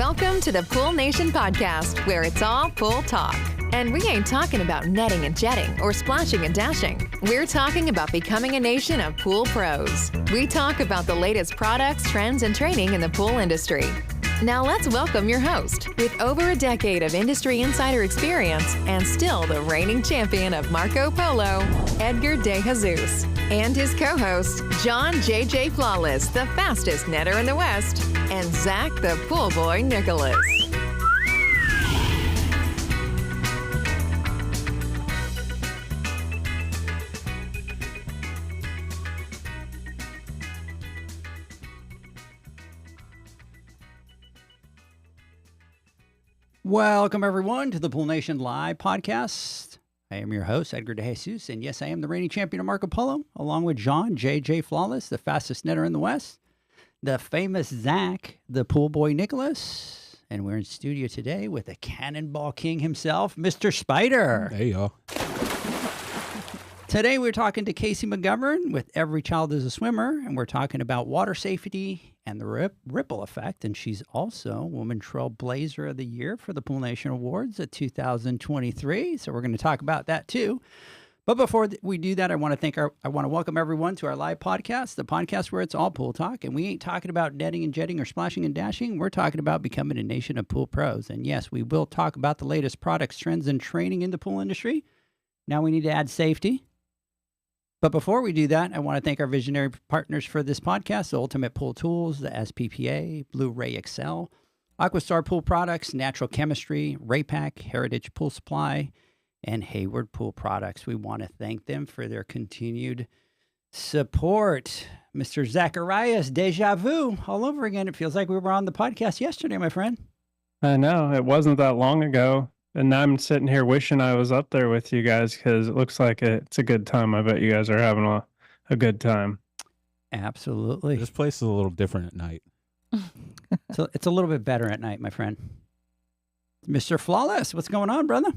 Welcome to the Pool Nation podcast, where it's all pool talk. And we ain't talking about netting and jetting or splashing and dashing. We're talking about becoming a nation of pool pros. We talk about the latest products, trends, and training in the pool industry. Now let's welcome your host, with over a decade of industry insider experience and still the reigning champion of Marco Polo, Edgar De Jesus, and his co-host, John JJ Flawless, the fastest netter in the West, and Zach the Pool Boy Nicholas. Welcome, everyone, to the Pool Nation Live podcast. I am your host, Edgar De Jesus, and yes, I am the reigning champion of Marco Polo, along with John JJ Flawless, the fastest netter in the West, the famous Zach, the Pool Boy Nicholas, and we're in studio today with the Cannonball King himself, Mr. Spider. Hey, y'all. Today, we're talking to Casey McGovern with Every Child is a Swimmer, and we're talking about water safety and the ripple effect. And she's also Woman Trailblazer of the Year for the Pool Nation Awards at 2023. So we're going to talk about that too. But before we do that, I want to welcome everyone to our live podcast, the podcast where it's all pool talk. And we ain't talking about netting and jetting or splashing and dashing. We're talking about becoming a nation of pool pros. And yes, we will talk about the latest products, trends, and training in the pool industry. Now we need to add safety. But before we do that, I want to thank our visionary partners for this podcast, the Ultimate Pool Tools, the SPPA, Blu-ray XL, Aquastar Pool Products, Natural Chemistry, Raypack, Heritage Pool Supply, and Hayward Pool Products. We want to thank them for their continued support. Mr. Zacharias, deja vu, all over again. It feels like we were on the podcast yesterday, my friend. I know. It wasn't that long ago. And now I'm sitting here wishing I was up there with you guys because it looks like it's a good time. I bet you guys are having a good time. Absolutely. This place is a little different at night. So it's a little bit better at night, my friend. Mr. Flawless, what's going on, brother?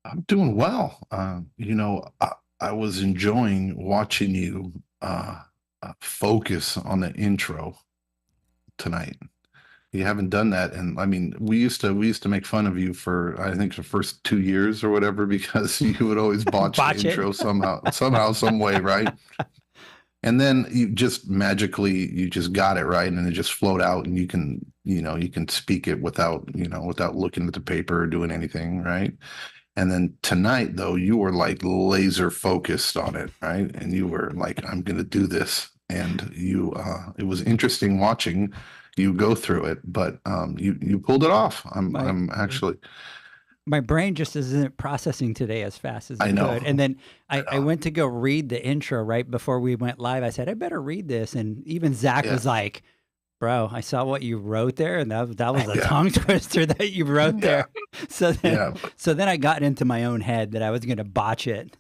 I'm doing well. I was enjoying watching you focus on the intro tonight. You haven't done that, and I mean, we used to make fun of you for I think the first 2 years or whatever because you would always botch the intro somehow, some way, right? And then you just magically got it right, and it just flowed out, and you can speak it without looking at the paper or doing anything, right? And then tonight, though, you were like laser focused on it, right? And you were like, I'm going to do this, and it was interesting watching you go through it, but you pulled it off. I'm actually. My brain just isn't processing today as fast as it I know. could. And then I went to go read the intro right before we went live. I said, I better read this. And even Zach was like, bro, I saw what you wrote there. And that was a tongue twister that you wrote there. So then I got into my own head that I was going to botch it.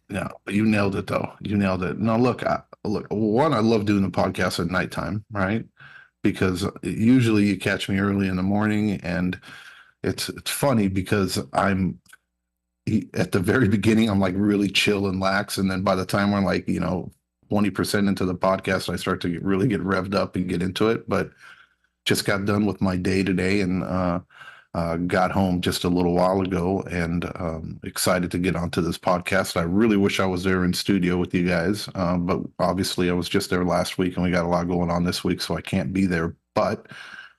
Yeah, but you nailed it, though. You nailed it. No, look, I love doing the podcast at nighttime, right? Because usually you catch me early in the morning, and it's funny because I'm at the very beginning, I'm like really chill and lax. And then by the time we're like, 20% into the podcast, I start to really get revved up and get into it. But just got done with my day today and got home just a little while ago, and excited to get onto this podcast. I really wish I was there in studio with you guys, but obviously I was just there last week, and we got a lot going on this week, so I can't be there. But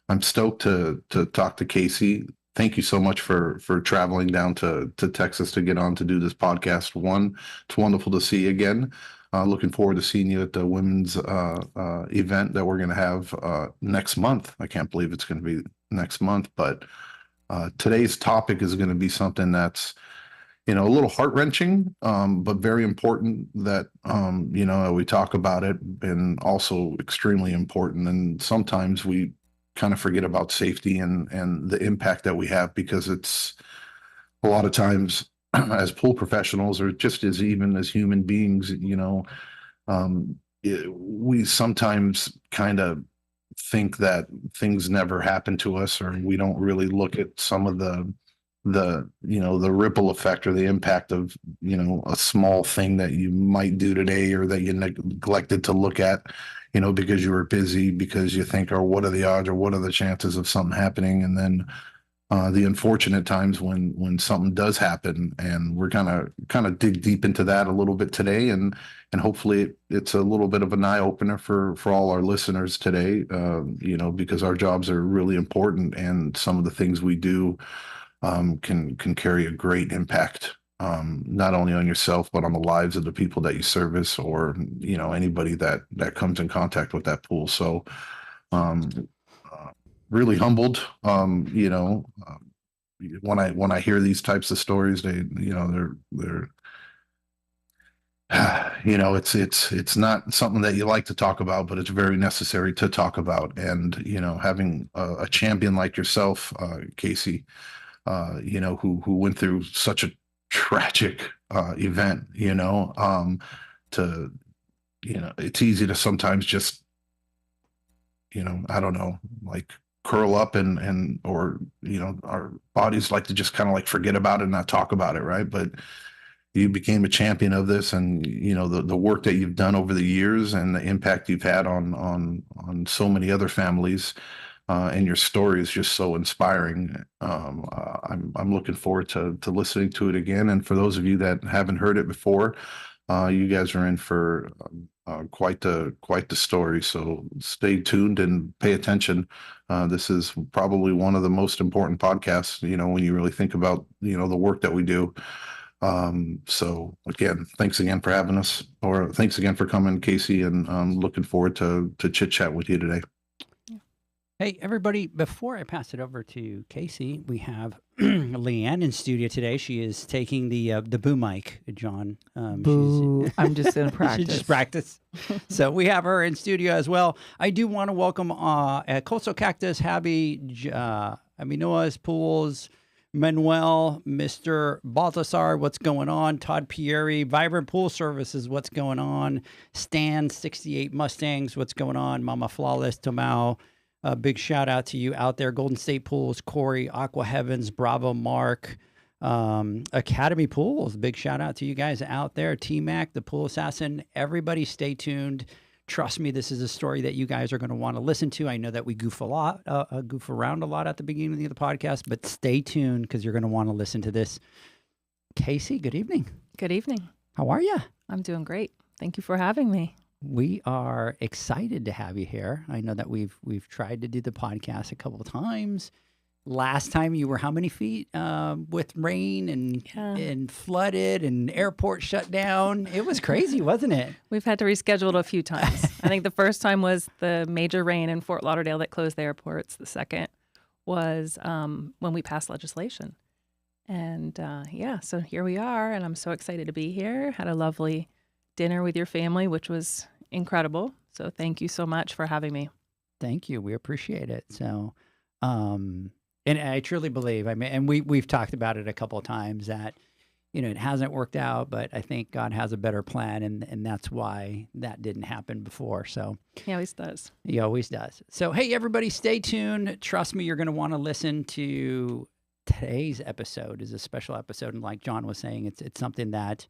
I'm stoked to talk to Casey. Thank you so much for traveling down to Texas to get on to do this podcast. It's wonderful to see you again. Looking forward to seeing you at the women's event that we're going to have next month. I can't believe it's going to be next month, but today's topic is going to be something that's, a little heart-wrenching, but very important that, we talk about it, and also extremely important. And sometimes we kind of forget about safety and the impact that we have, because it's a lot of times as pool professionals, or just as even as human beings, we sometimes kind of think that things never happen to us, or we don't really look at some of the the ripple effect or the impact of, a small thing that you might do today or that you neglected to look at, because you were busy, because you think, or what are the odds or what are the chances of something happening? And then the unfortunate times when something does happen, and we're kind of dig deep into that a little bit today, and hopefully it's a little bit of an eye opener for all our listeners today, because our jobs are really important, and some of the things we do can carry a great impact, not only on yourself but on the lives of the people that you service, or anybody that comes in contact with that pool. So um, really humbled. When I hear these types of stories, they're it's not something that you like to talk about, but it's very necessary to talk about. And having a champion like yourself, Casey, who went through such a tragic event, to it's easy to sometimes just I don't know, like curl up and or our bodies like to just kind of like forget about it and not talk about it, right? But you became a champion of this, and the work that you've done over the years and the impact you've had on so many other families, and your story is just so inspiring. I'm looking forward to listening to it again. And for those of you that haven't heard it before, you guys are in for quite the story. So stay tuned and pay attention. This is probably one of the most important podcasts, when you really think about the work that we do. So again, thanks again for having us, or thanks again for coming, Casey, and looking forward to chit chat with you today. Hey, everybody, before I pass it over to Casey, we have Leanne in studio today. She is taking the boo mic, John. Boo. I'm just going to practice. She just practice. So we have her in studio as well. I do want to welcome Coastal Cactus, Happy, Aminoas, Pools, Manuel, Mr. Baltasar, what's going on? Todd Pieri, Vibrant Pool Services, what's going on? Stan, 68 Mustangs, what's going on? Mama Flawless, Tomao. A big shout out to you out there. Golden State Pools, Corey, Aqua Heavens, Bravo, Mark, Academy Pools. Big shout out to you guys out there. T-Mac, the Pool Assassin. Everybody stay tuned. Trust me, this is a story that you guys are going to want to listen to. I know that we goof around a lot at the beginning of the podcast, but stay tuned because you're going to want to listen to this. Casey, good evening. Good evening. How are you? I'm doing great. Thank you for having me. We are excited to have you here. I know that we've tried to do the podcast a couple of times. Last time you were how many feet with rain and flooded and airport shut down? It was crazy, wasn't it? We've had to reschedule it a few times. I think the first time was the major rain in Fort Lauderdale that closed the airports. The second was when we passed legislation. And so here we are, and I'm so excited to be here. Had a lovely dinner with your family, which was incredible. So thank you so much for having me. Thank you. We appreciate it. So, and I truly believe, and we've talked about it a couple of times that, it hasn't worked out, but I think God has a better plan, and that's why that didn't happen before. So He always does. He always does. So, hey, everybody, stay tuned. Trust me, you're going to want to listen to today's episode. Is a special episode. And like John was saying, it's something that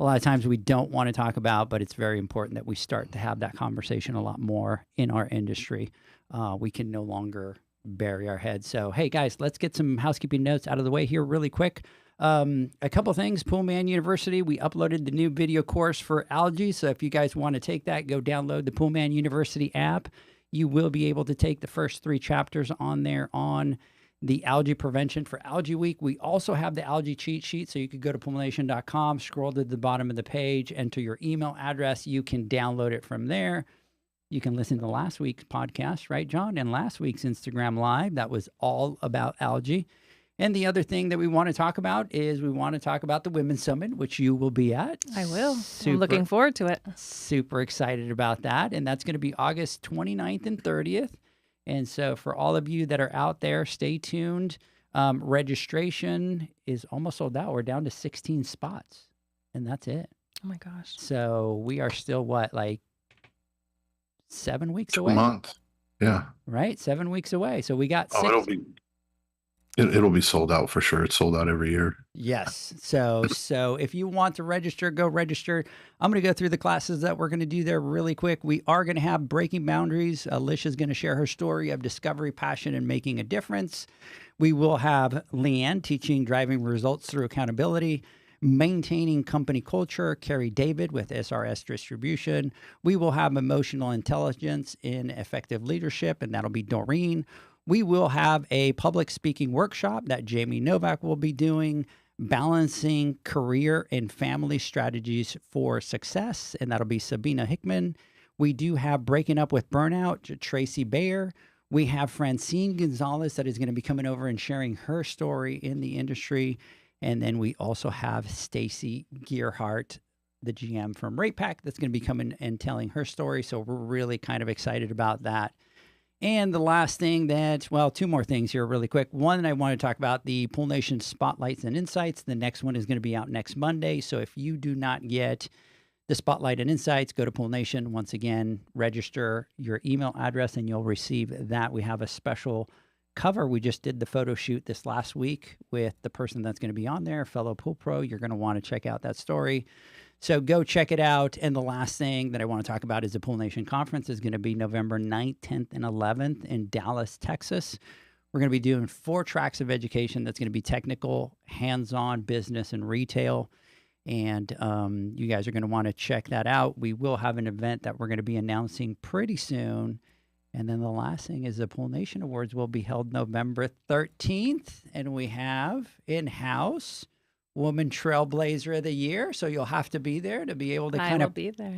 a lot of times we don't want to talk about, but it's very important that we start to have that conversation a lot more in our industry. We can no longer bury our heads. So, hey, guys, let's get some housekeeping notes out of the way here really quick. A couple things. Poolman University, we uploaded the new video course for algae. So if you guys want to take that, go download the Poolman University app. You will be able to take the first 3 chapters on there on the algae prevention for Algae Week. We also have the algae cheat sheet, so you could go to poolnation.com, scroll to the bottom of the page, enter your email address. You can download it from there. You can listen to last week's podcast, right, John? And last week's Instagram Live, that was all about algae. And the other thing that we want to talk about is we want to talk about the Women's Summit, which you will be at. I will. I'm looking forward to it. Super excited about that. And that's going to be August 29th and 30th. And so for all of you that are out there, stay tuned. Registration is almost sold out. We're down to 16 spots, and that's it. Oh, my gosh. So we are still, like 7 weeks away? 2 months. Yeah. Right? 7 weeks away. So we got it'll be It'll be sold out for sure. It's sold out every year. Yes. So if you want to register, go register. I'm going to go through the classes that we're going to do there really quick. We are going to have Breaking Boundaries. Alicia's going to share her story of discovery, passion, and making a difference. We will have Leanne teaching driving results through accountability, maintaining company culture, Carrie David with SRS Distribution. We will have emotional intelligence in effective leadership, and that'll be Doreen. We will have a public speaking workshop that Jamie Novak will be doing, balancing career and family strategies for success, and that'll be Sabina Hickman. We do have Breaking Up with Burnout, Tracy Bayer. We have Francine Gonzalez that is going to be coming over and sharing her story in the industry. And then we also have Stacy Gearhart, the GM from Rate Pack, that's going to be coming and telling her story. So we're really kind of excited about that. And the last thing two more things here really quick. One, I want to talk about the Pool Nation Spotlights and Insights. The next one is going to be out next Monday. So if you do not get the Spotlight and Insights, go to Pool Nation. Once again, register your email address and you'll receive that. We have a special cover. We just did the photo shoot this last week with the person that's going to be on there, fellow pool pro. You're going to want to check out that story. So go check it out. And the last thing that I want to talk about is the Pool Nation Conference is going to be November 9th, 10th, and 11th in Dallas, Texas. We're going to be doing 4 tracks of education that's going to be technical, hands-on, business, and retail. And you guys are going to want to check that out. We will have an event that we're going to be announcing pretty soon. And then the last thing is the Pool Nation Awards will be held November 13th. And we have in-house Woman Trailblazer of the Year. So you'll have to be there to be able to kind of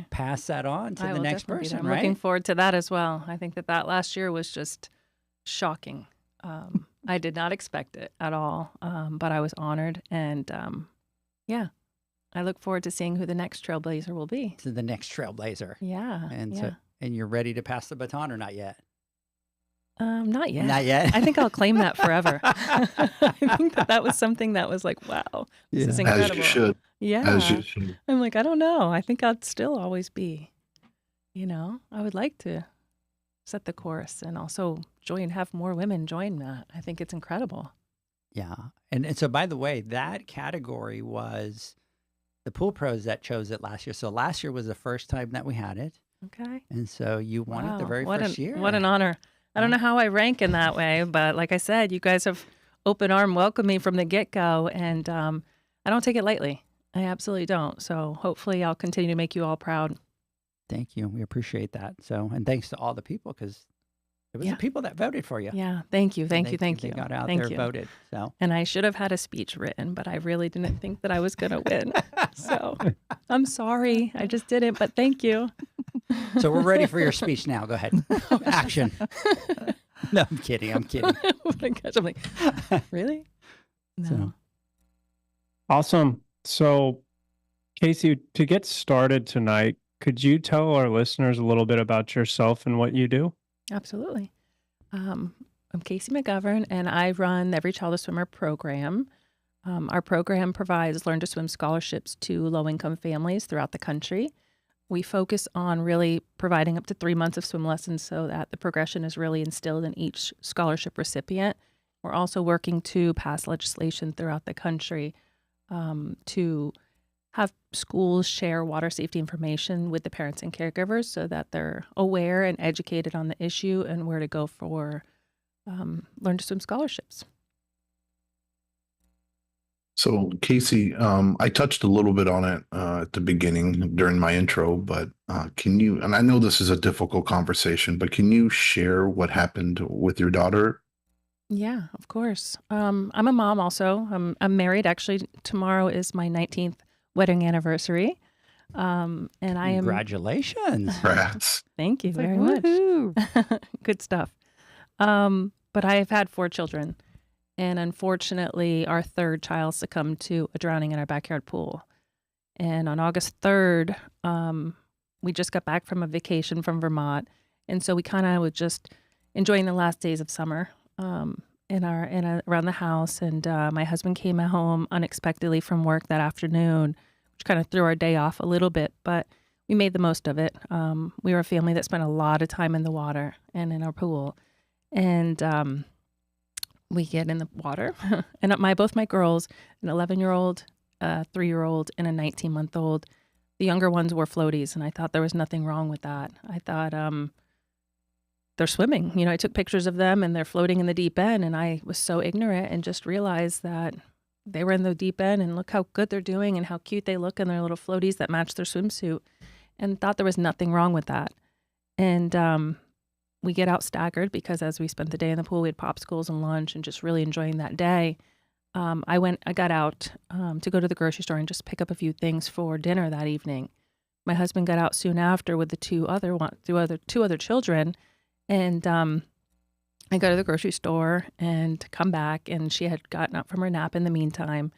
pass that on to the next person, I'm right? looking forward to that as well. I think that last year was just shocking. I did not expect it at all, but I was honored. And I look forward to seeing who the next Trailblazer will be. To the next Trailblazer. Yeah. And you're ready to pass the baton or not yet? Not yet. Not yet. I think I'll claim that forever. I think that was something that was like, wow, this is incredible. As you should. Yeah. As you should. I'm like, I don't know. I think I'd still always be, I would like to set the course and also have more women join that. I think it's incredible. Yeah. And so, by the way, that category was the pool pros that chose it last year. So last year was the first time that we had it. Okay. And so you won it the very first year. What an honor. I don't know how I rank in that way, but like I said, you guys have open arm welcomed me from the get-go, and I don't take it lightly. I absolutely don't. So hopefully I'll continue to make you all proud. Thank you. We appreciate that. So, and thanks to all the people, because it was the people that voted for you. Yeah. Thank you. Thank you. They got out there and voted. So, and I should have had a speech written, but I really didn't think that I was going to win. So I'm sorry. I just didn't, but thank you. So we're ready for your speech now. Go ahead. Action. No, I'm kidding. Oh my gosh. I'm like, really? No. So. Awesome. So, Casey, to get started tonight, could you tell our listeners a little bit about yourself and what you do? Absolutely. I'm Casey McGovern, and I run the Every Child a Swimmer program. Our program provides Learn to Swim scholarships to low-income families throughout the country. We focus on really providing up to 3 months of swim lessons so that the progression is really instilled in each scholarship recipient. We're also working to pass legislation throughout the country to have schools share water safety information with the parents and caregivers so that they're aware and educated on the issue and where to go for Learn to Swim scholarships. So, Casey, I touched a little bit on it at the beginning during my intro, but can you, and I know this is a difficult conversation, but can you share what happened with your daughter? Yeah, of course. I'm a mom also. I'm married. Actually, tomorrow is my 19th wedding anniversary. And I am... Congratulations. Congrats. Thank you very much. Good stuff. But I have had 4 children. And unfortunately, our 3rd child succumbed to a drowning in our backyard pool. And on August 3rd, we just got back from a vacation from Vermont. And so we kind of were just enjoying the last days of summer around the house. And my husband came home unexpectedly from work that afternoon, which kind of threw our day off a little bit. But we made the most of it. We were a family that spent a lot of time in the water and in our pool. And we get in the water, and both my girls, an 11-year-old, a 3-year-old, and a 19-month-old, the younger ones were floaties, and I thought there was nothing wrong with that. I thought they're swimming. I took pictures of them, and they're floating in the deep end, and I was so ignorant and just realized that they were in the deep end, and look how good they're doing and how cute they look in their little floaties that match their swimsuit, and thought there was nothing wrong with that. And we get out staggered because as we spent the day in the pool, we had popsicles and lunch and just really enjoying that day. I got out to go to the grocery store and just pick up a few things for dinner that evening. My husband got out soon after with the two other children, and I go to the grocery store and come back, and she had gotten up from her nap in the meantime,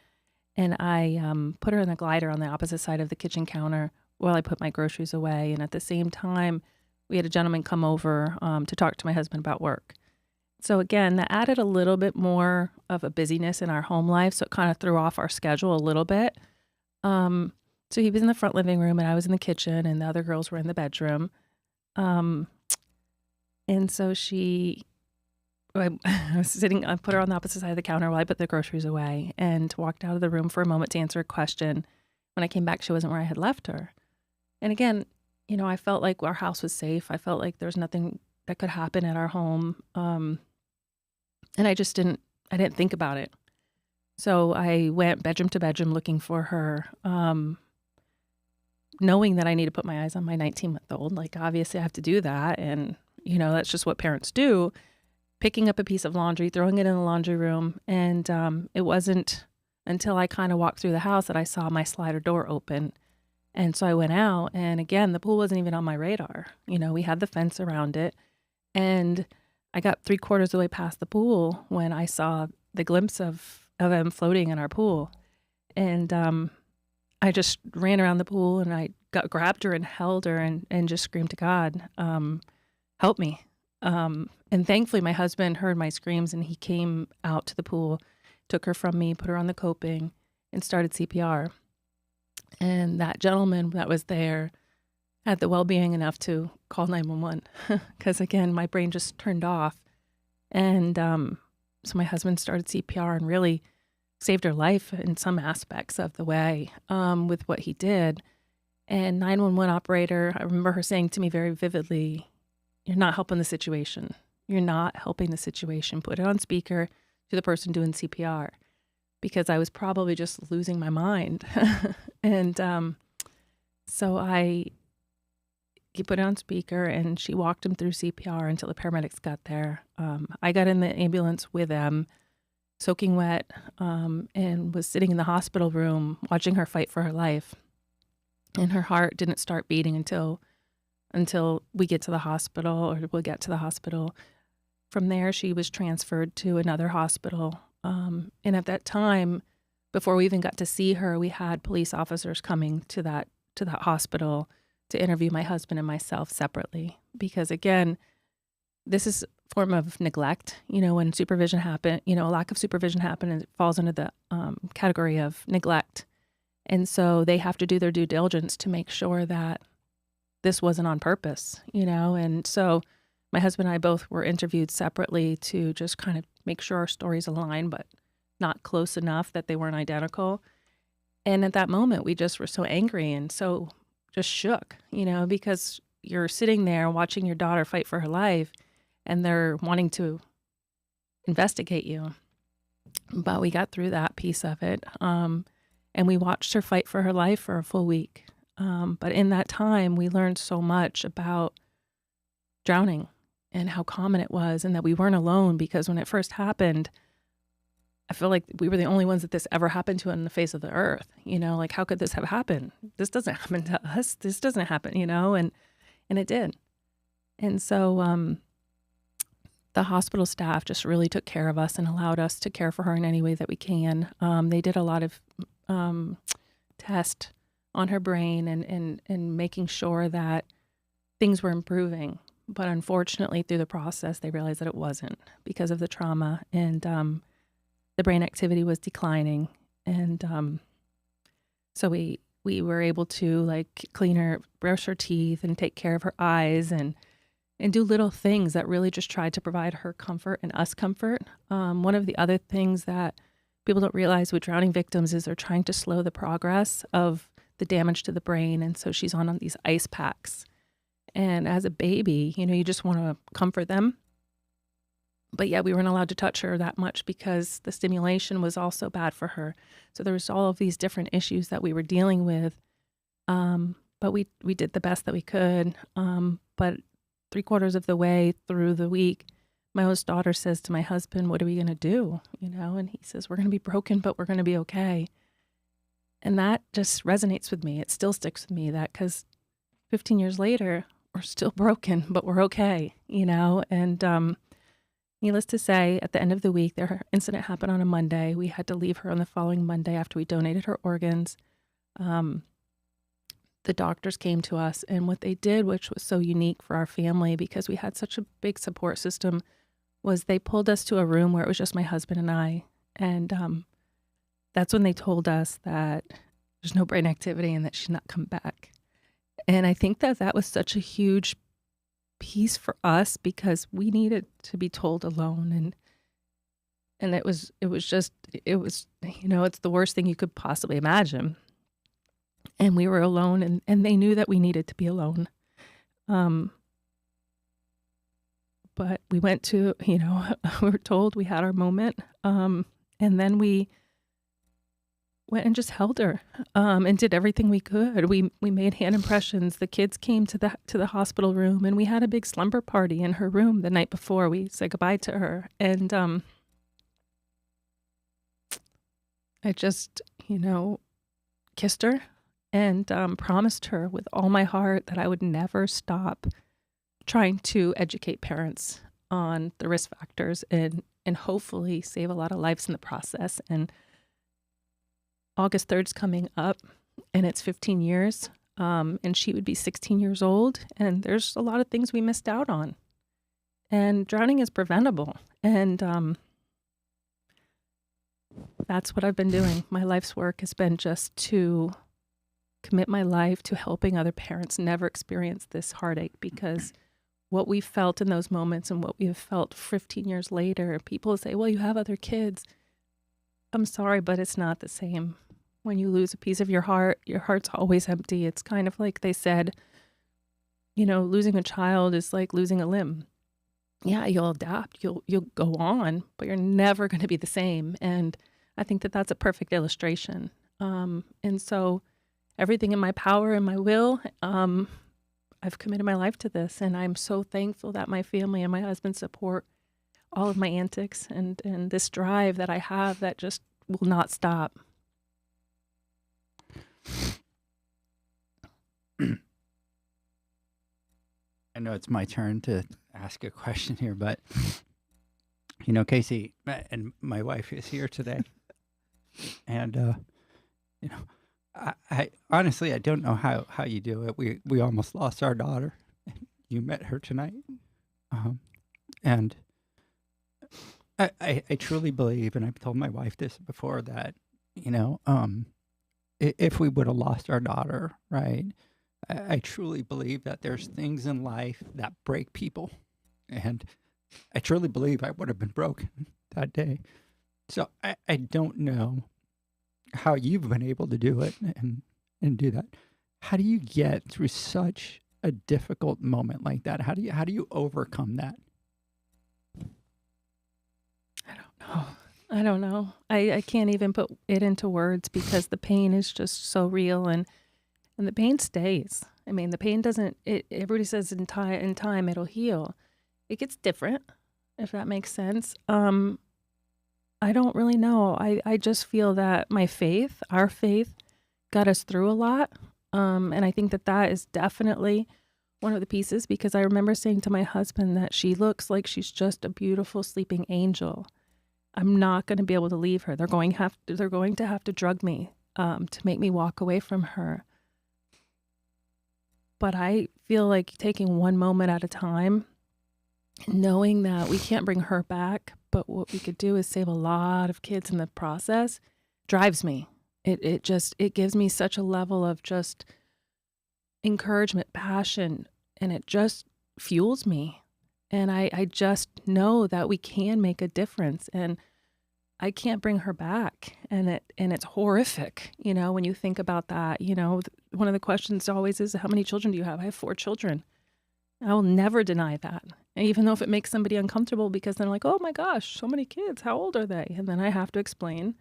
and I put her in the glider on the opposite side of the kitchen counter while I put my groceries away. And at the same time, we had a gentleman come over to talk to my husband about work. So again, that added a little bit more of a busyness in our home life. So it kind of threw off our schedule a little bit. So he was in the front living room and I was in the kitchen and the other girls were in the bedroom. And so I was sitting, I put her on the opposite side of the counter while I put the groceries away and walked out of the room for a moment to answer a question. When I came back, she wasn't where I had left her. And again, I felt like our house was safe. I felt like there was nothing that could happen at our home. And I didn't think about it. So I went bedroom to bedroom looking for her, knowing that I need to put my eyes on my 19-month-old. Like, obviously I have to do that. And, that's just what parents do. Picking up a piece of laundry, throwing it in the laundry room. And it wasn't until I kind of walked through the house that I saw my slider door open. And so I went out, and again, the pool wasn't even on my radar. We had the fence around it, and I got 3/4 of the way past the pool when I saw the glimpse of him floating in our pool. And I just ran around the pool, and I grabbed her and held her and just screamed to God, help me. And thankfully, my husband heard my screams, and he came out to the pool, took her from me, put her on the coping, and started CPR. And that gentleman that was there had the well-being enough to call 911 because, again, my brain just turned off. And so my husband started CPR and really saved her life in some aspects of the way with what he did. And 911 operator, I remember her saying to me very vividly, "You're not helping the situation. You're not helping the situation. Put it on speaker to the person doing CPR." Because I was probably just losing my mind. And so he put it on speaker and she walked him through CPR until the paramedics got there. I got in the ambulance with them, soaking wet, and was sitting in the hospital room watching her fight for her life. And her heart didn't start beating until we get to the hospital, or we'll get to the hospital. From there, she was transferred to another hospital. And at that time, before we even got to see her, we had police officers coming to that hospital to interview my husband and myself separately. Because again, this is a form of neglect. When supervision happened, a lack of supervision happened, and it falls under the category of neglect. And so they have to do their due diligence to make sure that this wasn't on purpose, And so my husband and I both were interviewed separately to just kind of make sure our stories align, but not close enough that they weren't identical. And at that moment, we just were so angry and so just shook, because you're sitting there watching your daughter fight for her life and they're wanting to investigate you. But we got through that piece of it. And we watched her fight for her life for a full week. But in that time, we learned so much about drowning and how common it was, and that we weren't alone, because when it first happened, I feel like we were the only ones that this ever happened to on the face of the earth. Like, how could this have happened? This doesn't happen to us. This doesn't happen, and it did. And so the hospital staff just really took care of us and allowed us to care for her in any way that we can. They did a lot of tests on her brain and making sure that things were improving. But unfortunately, through the process, they realized that it wasn't because of the trauma, and the brain activity was declining. And so we were able to clean her, brush her teeth, and take care of her eyes, and and do little things that really just tried to provide her comfort and us comfort. One of the other things that people don't realize with drowning victims is they're trying to slow the progress of the damage to the brain. And so she's on these ice packs. And as a baby, you know, you just want to comfort them. But yeah, we weren't allowed to touch her that much because the stimulation was also bad for her. So there was all of these different issues that we were dealing with. But we did the best that we could. But 3/4 of the way through the week, my oldest daughter says to my husband, "What are we going to do?" You know, and he says, "We're going to be broken, but we're going to be okay." And that just resonates with me. It still sticks with me, that because 15 years later, we're still broken, but we're okay, you know? And needless to say, at the end of the week, their incident happened on a Monday. We had to leave her on the following Monday after we donated her organs. The doctors came to us, and what they did, which was so unique for our family because we had such a big support system, was they pulled us to a room where it was just my husband and I. And that's when they told us that there's no brain activity and that she should not come back. And I think that that was such a huge piece for us because we needed to be told alone. And it was, you know, it's the worst thing you could possibly imagine. And we were alone, and they knew that we needed to be alone. But we went to, you know, we were told we had our moment. And then we went and just held her and did everything we could. We made hand impressions. The kids came to the hospital room, and we had a big slumber party in her room the night before we said goodbye to her. And I just, you know, kissed her and promised her with all my heart that I would never stop trying to educate parents on the risk factors and hopefully save a lot of lives in the process. And August 3rd is coming up, and it's 15 years, and she would be 16 years old, and there's a lot of things we missed out on. And drowning is preventable, and that's what I've been doing. My life's work has been just to commit my life to helping other parents never experience this heartache, because what we felt in those moments and what we have felt 15 years later, people say, well, you have other kids. I'm sorry, but it's not the same. When you lose a piece of your heart's always empty. It's kind of like they said, you know, losing a child is like losing a limb. Yeah, you'll adapt, you'll go on, but you're never going to be the same. And I think that that's a perfect illustration. And so everything in my power and my will, I've committed my life to this. And I'm so thankful that my family and my husband support all of my antics and this drive that I have that just will not stop. I know it's my turn to ask a question here, but, you know, Casey, and my wife is here today. And, you know, I honestly, I don't know how you do it. We almost lost our daughter. You met her tonight. And I truly believe, and I've told my wife this before, that, you know, if we would have lost our daughter, right, I truly believe that there's things in life that break people. And I truly believe I would have been broken that day. So I don't know how you've been able to do it and do that. How do you get through such a difficult moment like that? How do you overcome that? I don't know. I can't even put it into words because the pain is just so real, and the pain stays. I mean, the pain doesn't, everybody says in time it'll heal. It gets different, if that makes sense. I don't really know. I just feel that our faith got us through a lot. And I think that is definitely one of the pieces, because I remember saying to my husband that she looks like she's just a beautiful sleeping angel. I'm not going to be able to leave her. They're going to have to drug me to make me walk away from her. But I feel like taking one moment at a time, knowing that we can't bring her back, but what we could do is save a lot of kids in the process, drives me. It gives me such a level of just encouragement, passion, and it just fuels me. And I just know that we can make a difference. And I can't bring her back. And it's horrific, when you think about that. One of the questions always is, how many children do you have? I have 4 children. I will never deny that. And even though if it makes somebody uncomfortable because they're like, oh my gosh, so many kids, how old are they? And then I have to explain,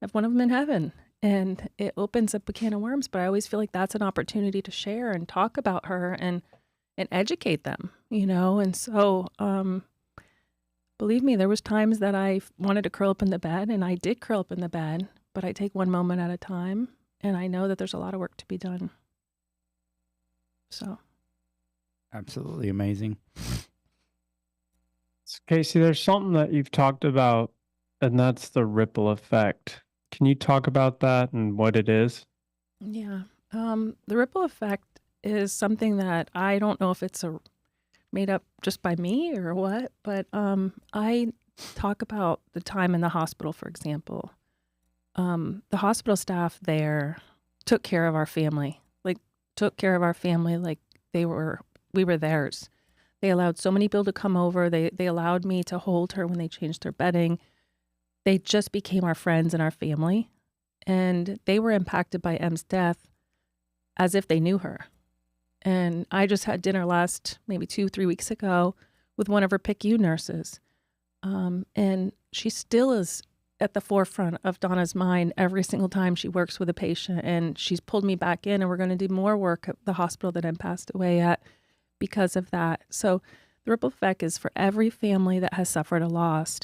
I have one of them in heaven. And it opens up a can of worms, but I always feel like that's an opportunity to share and talk about her and educate them, And so, believe me, there was times that I wanted to curl up in the bed, and I did curl up in the bed, but I take one moment at a time, and I know that there's a lot of work to be done. So. Absolutely amazing. Casey, there's something that you've talked about, and that's the ripple effect. Can you talk about that and what it is? Yeah. The ripple effect is something that I don't know if it's made up just by me or what, but I talk about the time in the hospital, for example. The hospital staff there took care of our family, like we were theirs. They allowed so many people to come over. They allowed me to hold her when they changed their bedding. They just became our friends and our family. And they were impacted by M's death as if they knew her. And I just had dinner maybe 2-3 weeks ago with one of her PICU nurses. And she still is at the forefront of Donna's mind every single time she works with a patient. And she's pulled me back in, and we're going to do more work at the hospital that Em passed away at because of that. So the ripple effect is for every family that has suffered a loss.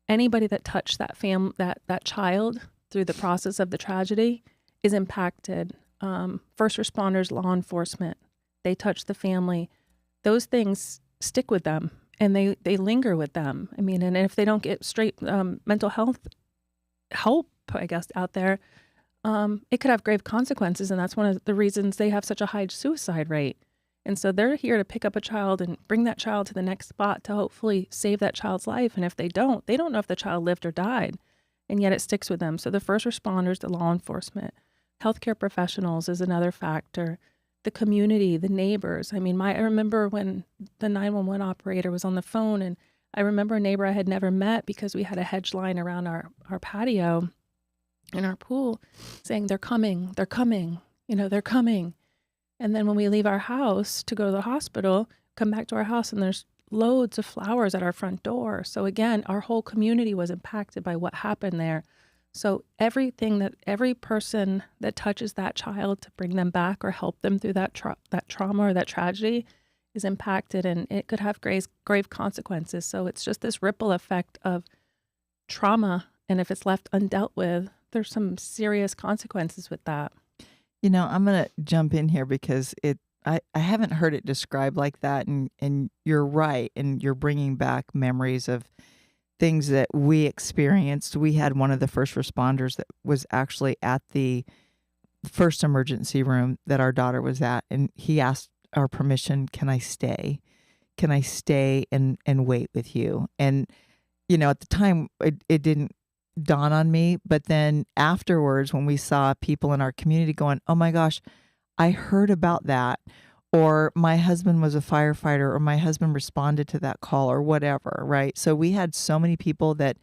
Anybody that touched that child through the process of the tragedy is impacted. First responders, law enforcement, they touch the family. Those things stick with them, and they linger with them. I mean, and if they don't get straight mental health help, I guess, out there, it could have grave consequences. And that's one of the reasons they have such a high suicide rate. And so they're here to pick up a child and bring that child to the next spot to hopefully save that child's life. And if they don't know if the child lived or died, and yet it sticks with them. So the first responders, the law enforcement, healthcare professionals is another factor. The community, the neighbors. I mean, I remember when the 911 operator was on the phone, and I remember a neighbor I had never met because we had a hedge line around our patio in our pool saying, they're coming, they're coming. And then when we leave our house to go to the hospital, come back to our house, and there's loads of flowers at our front door. So again, our whole community was impacted by what happened there. So every person that touches that child to bring them back or help them through that trauma or that tragedy is impacted, and it could have grave consequences. So it's just this ripple effect of trauma, and if it's left undealt with, there's some serious consequences with that. I'm going to jump in here because I haven't heard it described like that, and you're right, and you're bringing back memories of things that we experienced. We had one of the first responders that was actually at the first emergency room that our daughter was at, and he asked our permission, can I stay? Can I stay and wait with you? And, at the time, it didn't dawn on me, but then afterwards, when we saw people in our community going, oh my gosh, I heard about that, or my husband was a firefighter, or my husband responded to that call, or whatever, right? So we had so many people that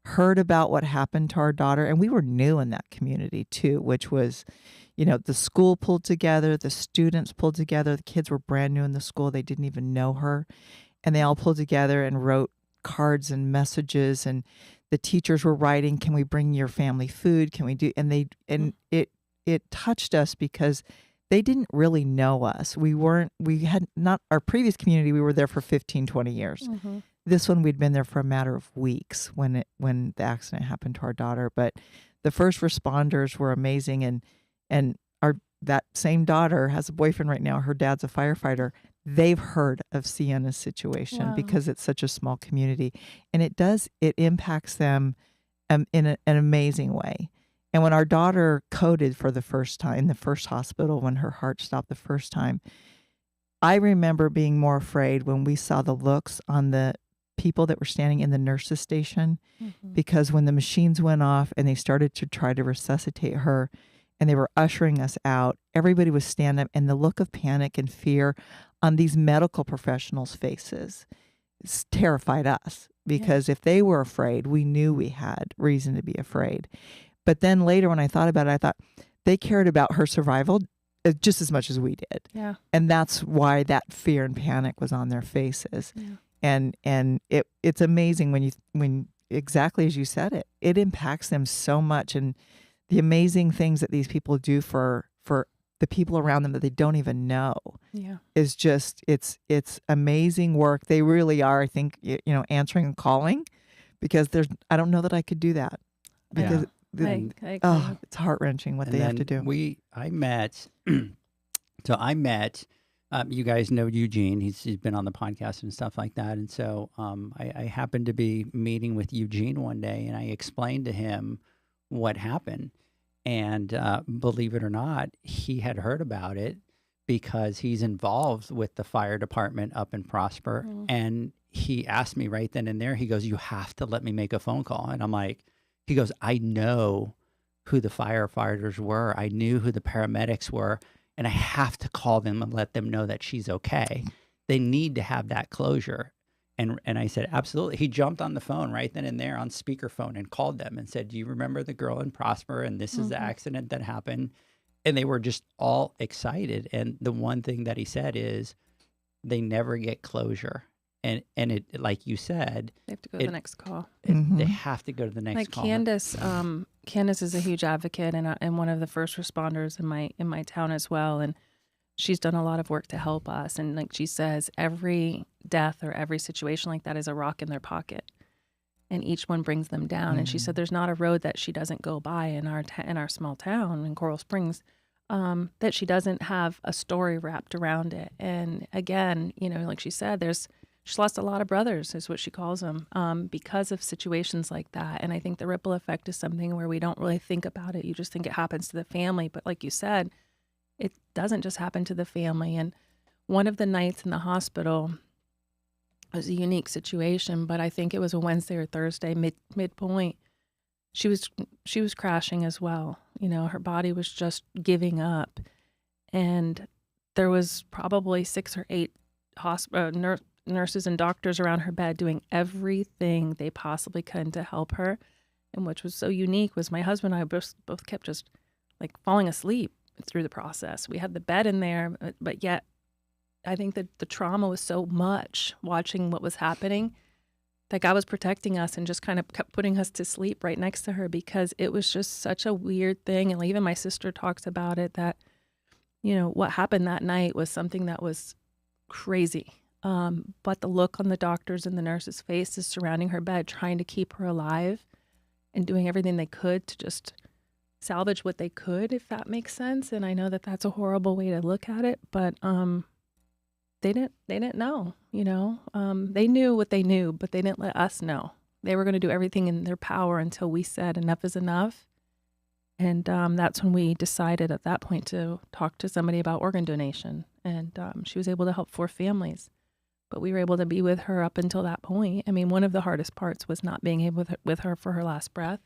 heard about what happened to our daughter, and we were new in that community too, which was, the school pulled together, the students pulled together, the kids were brand new in the school, they didn't even know her, and they all pulled together and wrote cards and messages, and the teachers were writing, can we bring your family food? Can we do, and it touched us because they didn't really know us. We had not, our previous community, we were there for 15, 20 years. Mm-hmm. This one, we'd been there for a matter of weeks when the accident happened to our daughter. But the first responders were amazing. And that same daughter has a boyfriend right now. Her dad's a firefighter. They've heard of Sienna's situation because it's such a small community. And it impacts them in an amazing way. And when our daughter coded for the first time in the first hospital, when her heart stopped the first time, I remember being more afraid when we saw the looks on the people that were standing in the nurses' station, because when the machines went off and they started to try to resuscitate her and they were ushering us out, everybody was standing up, and the look of panic and fear on these medical professionals' faces terrified us, because if they were afraid, we knew we had reason to be afraid. But then later when I thought about it, I thought they cared about her survival just as much as we did. Yeah. And that's why that fear and panic was on their faces. Yeah. And it's amazing when exactly as you said it impacts them so much, and the amazing things that these people do for the people around them that they don't even know is just it's amazing work. They really are, I think, answering and calling, because I don't know that I could do that, because I agree. it's heart-wrenching what they have to do. I met you guys know Eugene. He's been on the podcast and stuff like that. And so I happened to be meeting with Eugene one day, and I explained to him what happened. And believe it or not, he had heard about it because he's involved with the fire department up in Prosper. And he asked me right then and there, he goes, "You have to let me make a phone call." And I'm like, he goes, "I know who the firefighters were. I knew who the paramedics were. And I have to call them and let them know that she's okay. They need to have that closure." And I said, absolutely. He jumped on the phone right then and there on speakerphone and called them and said, "Do you remember the girl in Prosper? And this is the accident that happened." And they were just all excited. And the one thing that he said is they never get closure. And it, like you said, They have to go to the next call. They have to go to the next call. Candace is a huge advocate and one of the first responders in my town as well. And she's done a lot of work to help us. And like she says, every death or every situation like that is a rock in their pocket, and each one brings them down. And she said there's not a road that she doesn't go by in our small town in Coral Springs that she doesn't have a story wrapped around it. And again, like she said, she's lost a lot of brothers, is what she calls them, because of situations like that. And I think the ripple effect is something where we don't really think about it. You just think it happens to the family. But like you said, it doesn't just happen to the family. And one of the nights in the hospital was a unique situation, but I think it was a Wednesday or Thursday, midpoint. She was crashing as well. Her body was just giving up. And there was probably 6 or 8 nurses and doctors around her bed doing everything they possibly could to help her. And which was so unique was my husband and I both kept just like falling asleep through the process. We had the bed in there, but yet I think that the trauma was so much watching what was happening that God was protecting us and just kind of kept putting us to sleep right next to her, because it was just such a weird thing. And even my sister talks about it, that, what happened that night was something that was crazy. But the look on the doctors and the nurses' faces surrounding her bed, trying to keep her alive and doing everything they could to just salvage what they could, if that makes sense. And I know that that's a horrible way to look at it, but they didn't know, they knew what they knew, but they didn't let us know. They were going to do everything in their power until we said enough is enough. And that's when we decided at that point to talk to somebody about organ donation. And she was able to help 4 families. But we were able to be with her up until that point. I mean, one of the hardest parts was not being able with her for her last breath.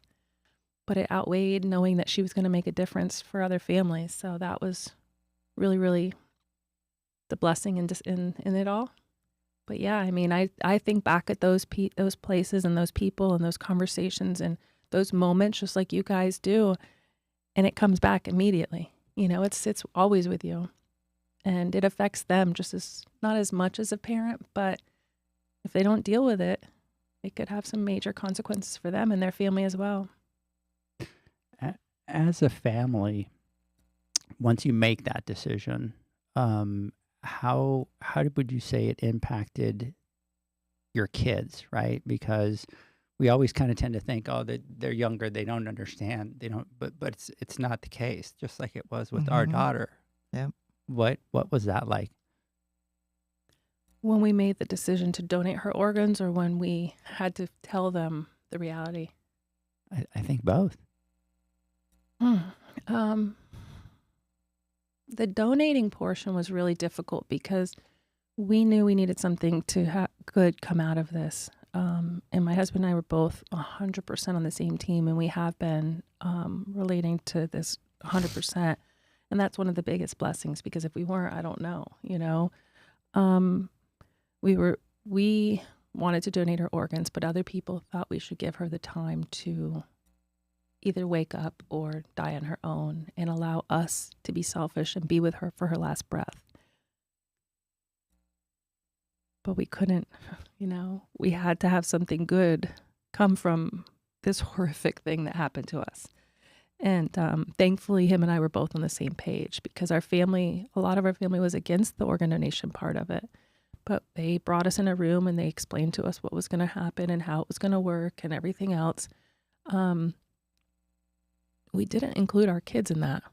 But it outweighed knowing that she was going to make a difference for other families. So that was really, really the blessing in it all. But yeah, I mean, I think back at those places and those people and those conversations and those moments, just like you guys do, and it comes back immediately. It's always with you, and it affects them not as much as a parent, but if they don't deal with it, it could have some major consequences for them and their family as well. As a family, once you make that decision, how would you say it impacted your kids, right? Because we always kind of tend to think, oh, they're younger, they don't understand, but it's not the case. Just like it was with our daughter. Yeah. What was that like? When we made the decision to donate her organs, or when we had to tell them the reality? I think both. The donating portion was really difficult because we knew we needed something to good come out of this. And my husband and I were both 100% on the same team, and we have been relating to this 100%. And that's one of the biggest blessings, because if we weren't, I don't know, We wanted to donate her organs, but other people thought we should give her the time to either wake up or die on her own and allow us to be selfish and be with her for her last breath. But we couldn't, we had to have something good come from this horrific thing that happened to us. And thankfully, him and I were both on the same page, because a lot of our family was against the organ donation part of it. But they brought us in a room and they explained to us what was going to happen and how it was going to work and everything else. We didn't include our kids in that,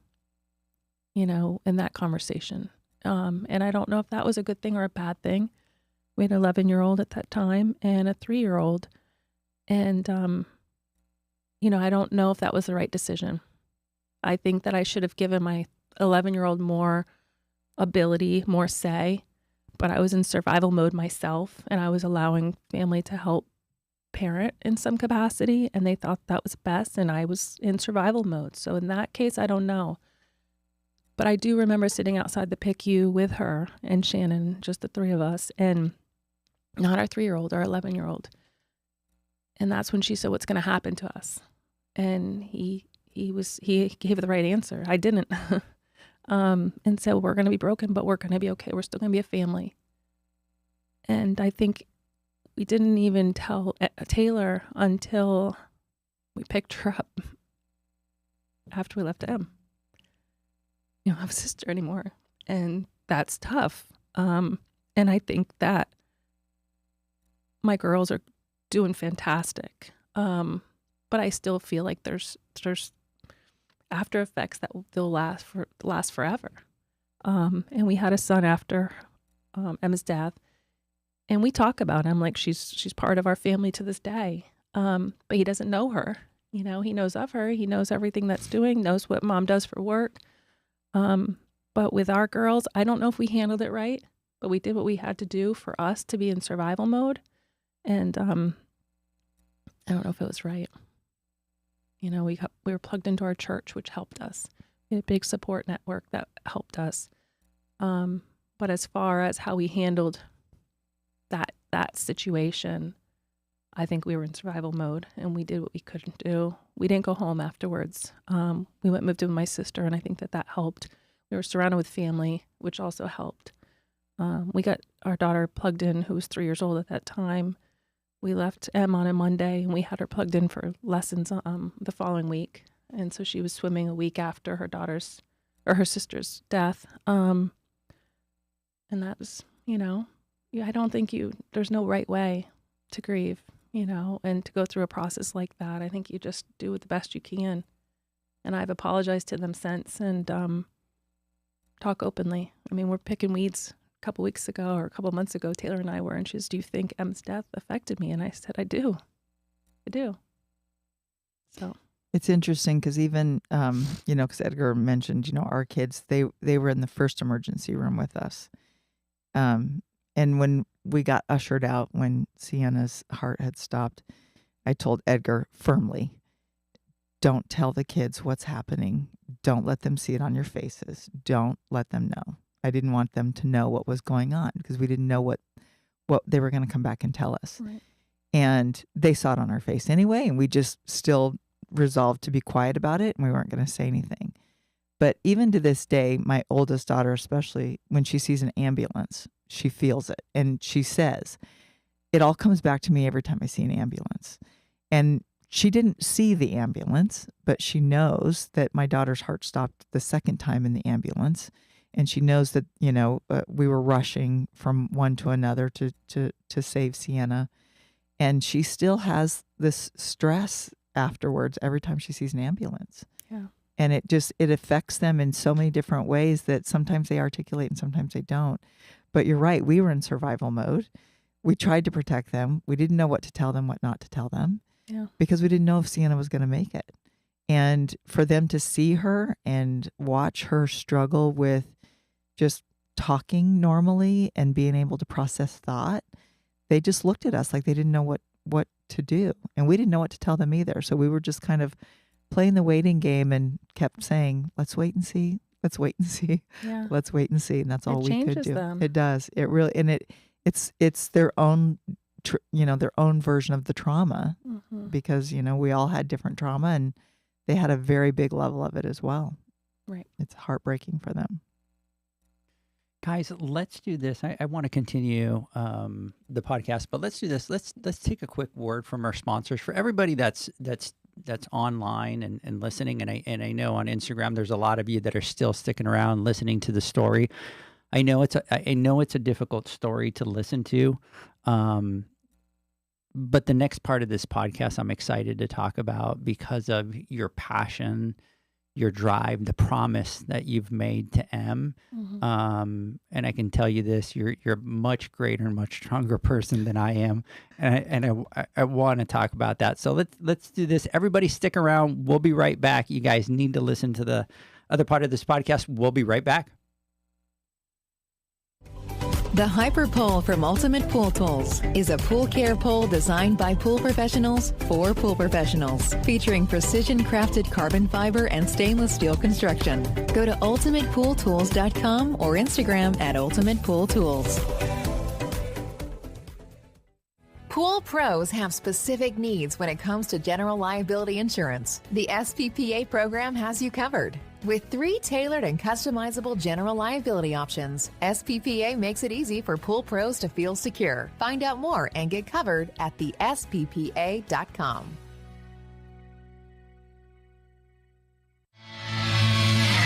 in that conversation. And I don't know if that was a good thing or a bad thing. We had an 11-year-old at that time and a 3-year-old. And, I don't know if that was the right decision. I think that I should have given my 11-year-old more ability, more say, but I was in survival mode myself, and I was allowing family to help parent in some capacity, and they thought that was best, and I was in survival mode. So in that case, I don't know. But I do remember sitting outside the PICU with her and Shannon, just the three of us, and not our 3-year-old, our 11-year-old. And that's when she said, "What's going to happen to us?" And he gave the right answer. I didn't. And said, "We're going to be broken, but we're going to be okay. We're still going to be a family." And I think we didn't even tell Taylor until we picked her up after we left M. You don't have a sister anymore. And that's tough. And I think that my girls are doing fantastic. But I still feel like there's after effects that they'll last forever. And we had a son after Emma's death, and we talk about him like she's part of our family to this day. But he doesn't know her. He knows of her. He knows everything that's doing. Knows what mom does for work. But with our girls, I don't know if we handled it right. But we did what we had to do for us to be in survival mode. And I don't know if it was right. We were plugged into our church, which helped us. We had a big support network that helped us. But as far as how we handled that situation, I think we were in survival mode, and we did what we couldn't do. We didn't go home afterwards. We went and moved in with my sister, and I think that helped. We were surrounded with family, which also helped. We got our daughter plugged in, who was 3 years old at that time. We left Em on a Monday, and we had her plugged in for lessons the following week. And so she was swimming a week after her sister's death. And that was, I don't think there's no right way to grieve, and to go through a process like that. I think you just do the best you can. And I've apologized to them since and talk openly. I mean, we're picking weeds a couple months ago, Taylor and I were, and she says, "Do you think Em's death affected me?" And I said, I do. So it's interesting because even, because Edgar mentioned, our kids, they were in the first emergency room with us. And when we got ushered out, when Sienna's heart had stopped, I told Edgar firmly, "Don't tell the kids what's happening. Don't let them see it on your faces. Don't let them know." I didn't want them to know what was going on because we didn't know what they were going to come back and tell us. Right. And they saw it on our face anyway, and we just still resolved to be quiet about it, and we weren't going to say anything. But even to this day, my oldest daughter, especially when she sees an ambulance, she feels it. And she says, "It all comes back to me every time I see an ambulance." And she didn't see the ambulance, but she knows that my daughter's heart stopped the second time in the ambulance. And she knows that, we were rushing from one to another to save Sienna. And she still has this stress afterwards every time she sees an ambulance. Yeah. And it affects them in so many different ways that sometimes they articulate and sometimes they don't. But you're right. We were in survival mode. We tried to protect them. We didn't know what to tell them, what not to tell them. Yeah. Because we didn't know if Sienna was going to make it. And for them to see her and watch her struggle with just talking normally and being able to process thought, they just looked at us like they didn't know what to do. And we didn't know what to tell them either. So we were just kind of playing the waiting game and kept saying, "Let's wait and see. let's wait and see. Yeah. Let's wait and see. And that's all It we could changes do. them. It does. It really, and it's their own, their own version of the trauma, because, we all had different trauma, and they had a very big level of it as well. Right. It's heartbreaking for them. Guys, let's do this. I want to continue the podcast, but let's do this. Let's take a quick word from our sponsors. For everybody that's online and listening, and I know on Instagram there's a lot of you that are still sticking around listening to the story. I know it's a difficult story to listen to, but the next part of this podcast I'm excited to talk about because of your passion, your drive, the promise that you've made to M. And I can tell you this, you're a much greater and much stronger person than I am. And I want to talk about that. So let's do this. Everybody stick around. We'll be right back. You guys need to listen to the other part of this podcast. We'll be right back. The Hyper Pole from Ultimate Pool Tools is a pool care pole designed by pool professionals for pool professionals, featuring precision-crafted carbon fiber and stainless steel construction. Go to ultimatepooltools.com or Instagram at Ultimate Pool Tools. Pool pros have specific needs when it comes to general liability insurance. The SPPA program has you covered. With 3 tailored and customizable general liability options, SPPA makes it easy for pool pros to feel secure. Find out more and get covered at thesppa.com.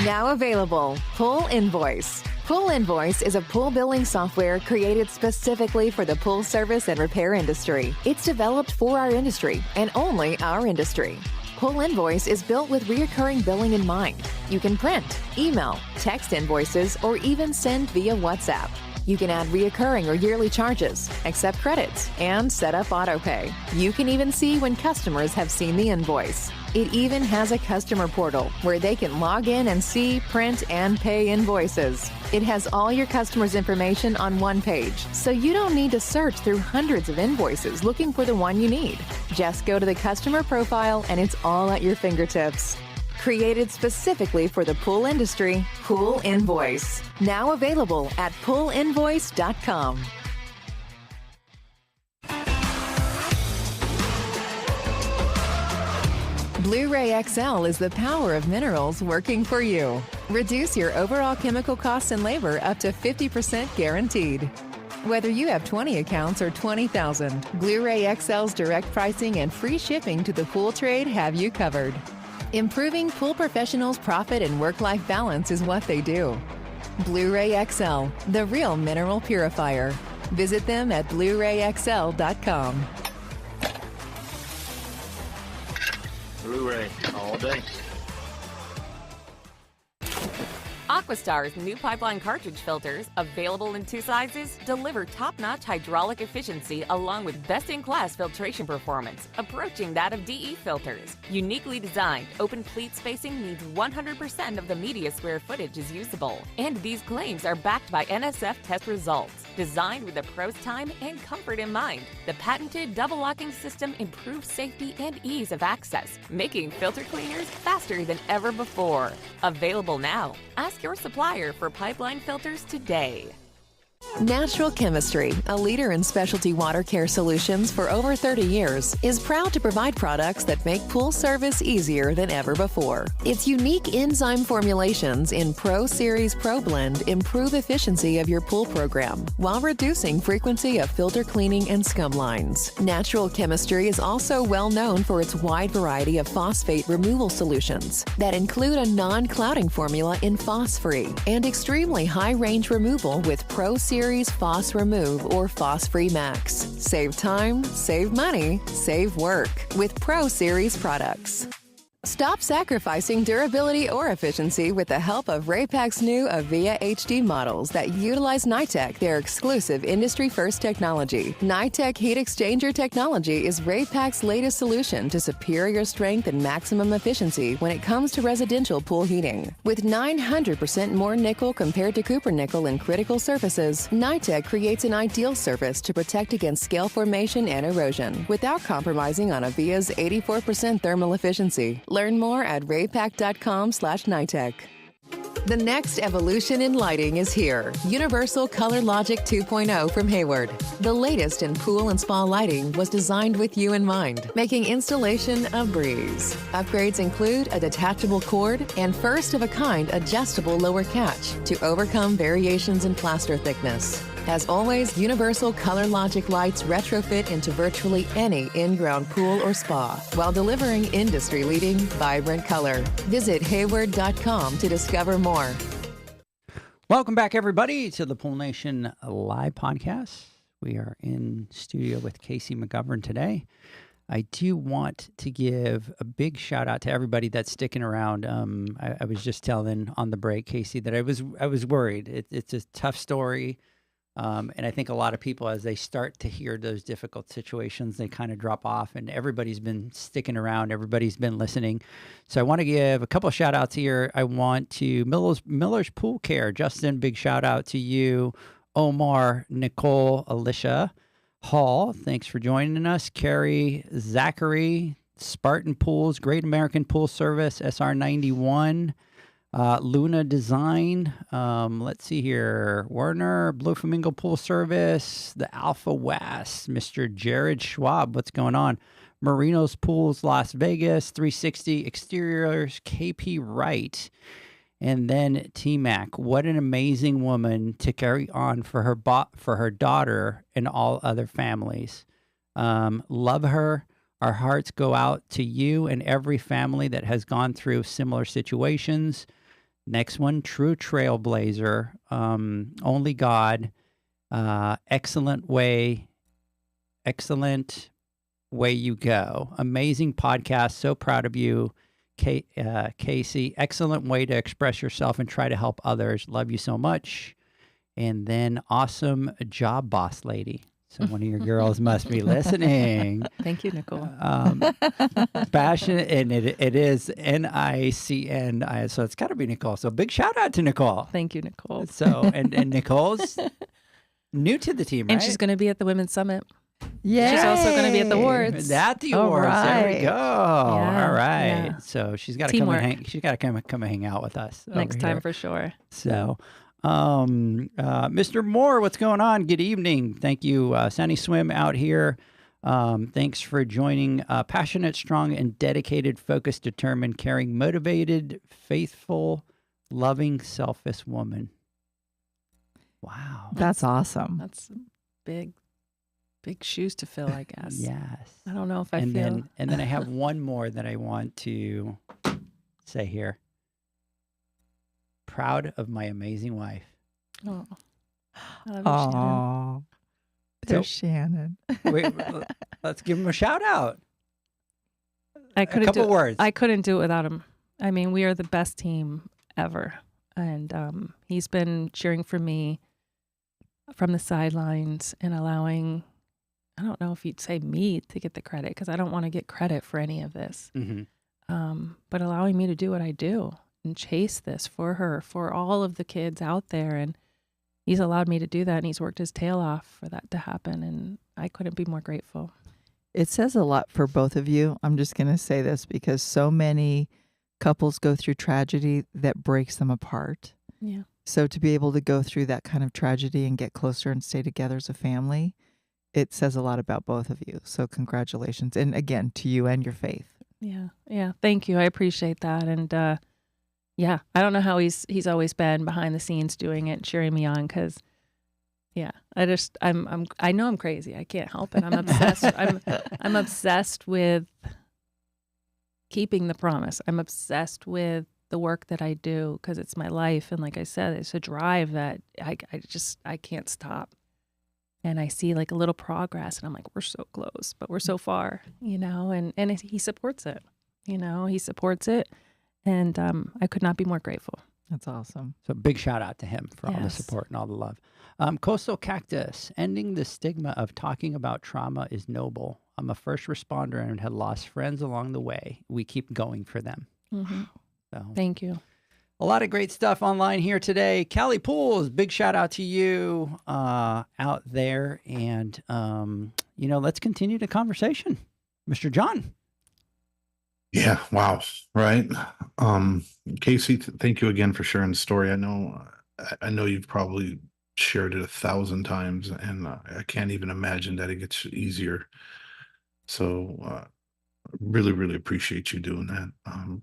Now available, Pool Invoice. Pool Invoice is a pool billing software created specifically for the pool service and repair industry. It's developed for our industry and only our industry. Pool Invoice is built with recurring billing in mind. You can print, email, text invoices, or even send via WhatsApp. You can add reoccurring or yearly charges, accept credits, and set up autopay. You can even see when customers have seen the invoice. It even has a customer portal where they can log in and see, print, and pay invoices. It has all your customers' information on one page, so you don't need to search through hundreds of invoices looking for the one you need. Just go to the customer profile and it's all at your fingertips. Created specifically for the pool industry, Pool Invoice. Now available at poolinvoice.com. Blu-ray XL is the power of minerals working for you. Reduce your overall chemical costs and labor up to 50% guaranteed. Whether you have 20 accounts or 20,000, Blu-ray XL's direct pricing and free shipping to the pool trade have you covered. Improving pool professionals' profit and work-life balance is what they do. Blu-ray XL, the real mineral purifier. Visit them at BluRayXL.com. Blu-ray all day. Aquastar's new pipeline cartridge filters, available in 2 sizes, deliver top-notch hydraulic efficiency along with best-in-class filtration performance, approaching that of DE filters. Uniquely designed, open pleat spacing means 100% of the media square footage is usable. And these claims are backed by NSF test results. Designed with the pro's time and comfort in mind, the patented double locking system improves safety and ease of access, making filter cleaners faster than ever before. Available now. Ask your supplier for pipeline filters today. Natural Chemistry, a leader in specialty water care solutions for over 30 years, is proud to provide products that make pool service easier than ever before. Its unique enzyme formulations in Pro Series Pro Blend improve efficiency of your pool program while reducing frequency of filter cleaning and scum lines. Natural Chemistry is also well known for its wide variety of phosphate removal solutions that include a non-clouding formula in Phos-Free and extremely high-range removal with Pro Series Phos Remove or Phos-Free Max. Save time, save money, save work with Pro Series products. Stop sacrificing durability or efficiency with the help of Raypak's new Avia HD models that utilize NITEC, their exclusive industry-first technology. NITEC heat exchanger technology is Raypak's latest solution to superior strength and maximum efficiency when it comes to residential pool heating. With 900% more nickel compared to copper nickel in critical surfaces, NITEC creates an ideal surface to protect against scale formation and erosion without compromising on Avia's 84% thermal efficiency. Learn more at raypak.com/NITEC. The next evolution in lighting is here. Universal Color Logic 2.0 from Hayward. The latest in pool and spa lighting was designed with you in mind, making installation a breeze. Upgrades include a detachable cord and first-of-a-kind adjustable lower catch to overcome variations in plaster thickness. As always, Universal Color Logic lights retrofit into virtually any in-ground pool or spa while delivering industry-leading, vibrant color. Visit Hayward.com to discover more. Welcome back, everybody, to the Pool Nation Live podcast. We are in studio with Casey McGovern today. I do want to give a big shout out to everybody that's sticking around. I was just telling on the break, Casey, that I was worried. It's a tough story. And I think a lot of people, as they start to hear those difficult situations, they kind of drop off, and everybody's been sticking around. Everybody's been listening. So I want to give a couple of shout outs here. I want to Miller's Pool Care. Justin, big shout out to you. Omar, Nicole, Alicia, Hall, thanks for joining us. Carrie, Zachary, Spartan Pools, Great American Pool Service, SR91. Luna Design, let's see here, Werner, Blue Flamingo Pool Service, the Alpha West, Mr. Jared Schwab, what's going on? Marinos Pools, Las Vegas, 360 Exteriors, KP Wright, and then T-Mac. What an amazing woman to carry on for her daughter and all other families. Love her. Our hearts go out to you and every family that has gone through similar situations. Next one, true trailblazer, only God, excellent way you go. Amazing podcast. So proud of you, Casey. Excellent way to express yourself and try to help others. Love you so much. And then awesome job, boss lady. So one of your girls must be listening. Thank you, Nicole. Passionate, and it is NICN. So it's got to be Nicole. So big shout out to Nicole. Thank you, Nicole. So and Nicole's new to the team, right? And she's going to be at the Women's Summit. Yeah. She's also going to be at the awards. At the All awards. There we right. go. Yeah, All right. yeah. So she's got to come Teamwork. and hang. She's got to come and hang out with us Next over time here. for sure. So, Mr. Moore, what's going on? Good evening. Thank you, Sunny Swim out here. Thanks for joining. Passionate, strong, and dedicated, focused, determined, caring, motivated, faithful, loving, selfless woman. Wow. That's awesome. That's big shoes to fill, I guess. Yes. I don't know if I And feel. then I have one more that I want to say here. Proud of my amazing wife. Oh, I love you, Shannon. Oh, there's Shannon. Wait, let's give him a shout out. I A couldn't couple do words. I couldn't do it without him. I mean, we are the best team ever, and he's been cheering for me from the sidelines and allowing. I don't know if you'd say me to get the credit because I don't want to get credit for any of this, but allowing me to do what I do and chase this for her, for all of the kids out there, and he's allowed me to do that, and he's worked his tail off for that to happen, and I couldn't be more grateful. It says a lot for both of you. I'm just going to say this because so many couples go through tragedy that breaks them apart. Yeah. So to be able to go through that kind of tragedy and get closer and stay together as a family, it says a lot about both of you. So congratulations. And again, to you and your faith. Yeah. Yeah. Thank you. I appreciate that. And, yeah, I don't know how he's always been behind the scenes doing it, cheering me on. Cause yeah, I know I'm crazy. I can't help it. I'm obsessed. I'm obsessed with keeping the promise. I'm obsessed with the work that I do because it's my life. And like I said, it's a drive that I can't stop. And I see like a little progress and I'm like, we're so close, but we're so far, and he supports it, he supports it. And I could not be more grateful. That's awesome. So big shout out to him for all the Yes. support and all the love. Coastal Cactus, ending the stigma of talking about trauma is noble. I'm a first responder and had lost friends along the way. We keep going for them. Mm-hmm. So Thank you. a lot of great stuff online here today. Callie Pools, big shout out to you out there. And, let's continue the conversation. Mr. John. Yeah, wow. Right. Um, Casey, thank you again for sharing the story. I know you've probably shared it 1,000 times, and I can't even imagine that it gets easier. So, really, really appreciate you doing that.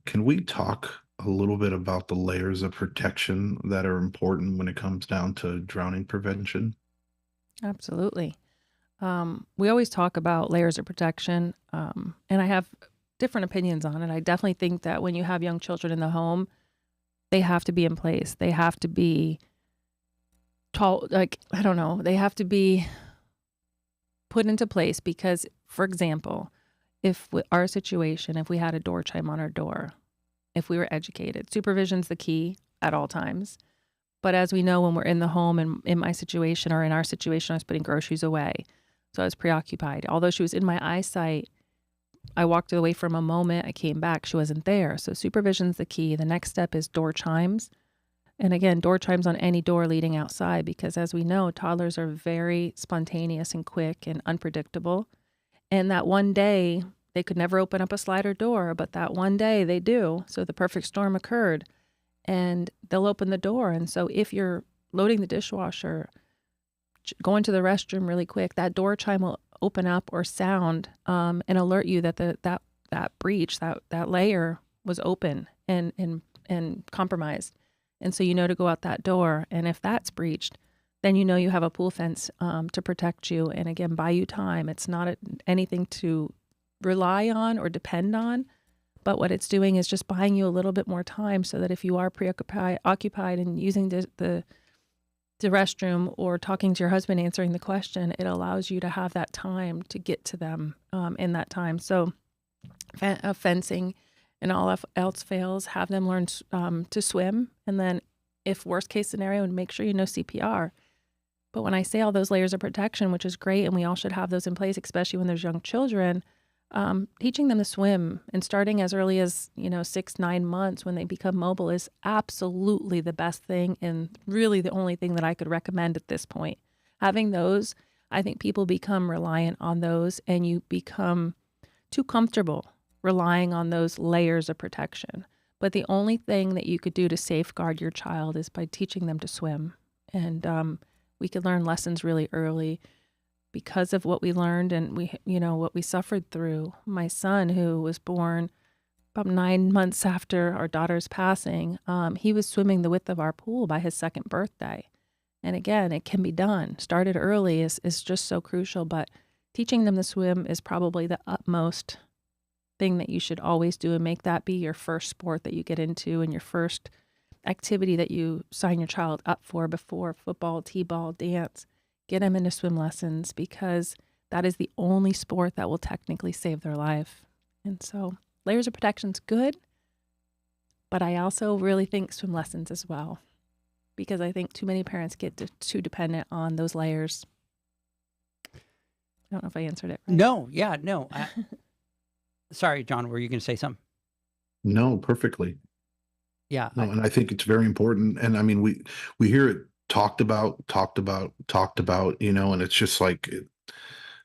Can we talk a little bit about the layers of protection that are important when it comes down to drowning prevention? Absolutely. We always talk about layers of protection, and I have different opinions on it. I definitely think that when you have young children in the home, they have to be in place. They have to be tall, like, I don't know, they have to be put into place because, for example, if our situation, if we had a door chime on our door, if we were educated, supervision's the key at all times. But as we know, when we're in the home and in my situation or in our situation, I was putting groceries away. So I was preoccupied. Although she was in my eyesight, I walked away from a moment. I came back. She wasn't there. So supervision's the key. The next step is door chimes. And again, door chimes on any door leading outside, because as we know, toddlers are very spontaneous and quick and unpredictable. And that one day, they could never open up a slider door, but that one day they do. So the perfect storm occurred and they'll open the door. And so if you're loading the dishwasher, going to the restroom really quick, that door chime will open up or sound and alert you that that breach, that layer was open and compromised. And so you know to go out that door. And if that's breached, then you know you have a pool fence to protect you and, again, buy you time. It's not anything to rely on or depend on, but what it's doing is just buying you a little bit more time so that if you are occupied and using the restroom or talking to your husband, answering the question, it allows you to have that time to get to them in that time. So fencing and all else fails, have them learn to swim. And then if worst case scenario, make sure you know CPR. But when I say all those layers of protection, which is great, and we all should have those in place, especially when there's young children, teaching them to swim and starting as early as 6-9 months when they become mobile is absolutely the best thing and really the only thing that I could recommend at this point. Having those, I think people become reliant on those, and you become too comfortable relying on those layers of protection. But the only thing that you could do to safeguard your child is by teaching them to swim. And we could learn lessons really early because of what we learned and what we suffered through. My son, who was born about 9 months after our daughter's passing, he was swimming the width of our pool by his second birthday. And again, it can be done. Started early is just so crucial, but teaching them to swim is probably the utmost thing that you should always do, and make that be your first sport that you get into and your first activity that you sign your child up for before football, t-ball, dance. Get them into swim lessons, because that is the only sport that will technically save their life. And so layers of protection's good, but I also really think swim lessons as well, because I think too many parents get too dependent on those layers. I don't know if I answered it right. No, yeah, no. Sorry, John, were you going to say something? No, perfectly. Yeah. No, and I think it's very important. And I mean, we hear it talked about, and it's just like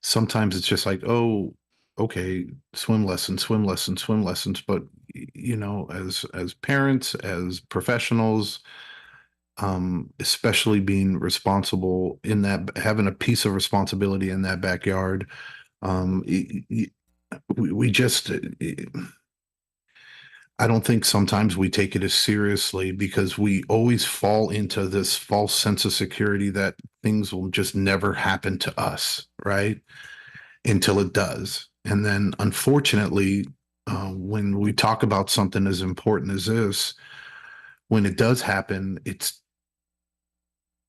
sometimes it's just like, oh, okay, swim lessons. But as parents, as professionals, especially being responsible in that, having a piece of responsibility in that backyard, we just. I don't think sometimes we take it as seriously because we always fall into this false sense of security that things will just never happen to us, right? Until it does. And then unfortunately, when we talk about something as important as this, when it does happen, it's,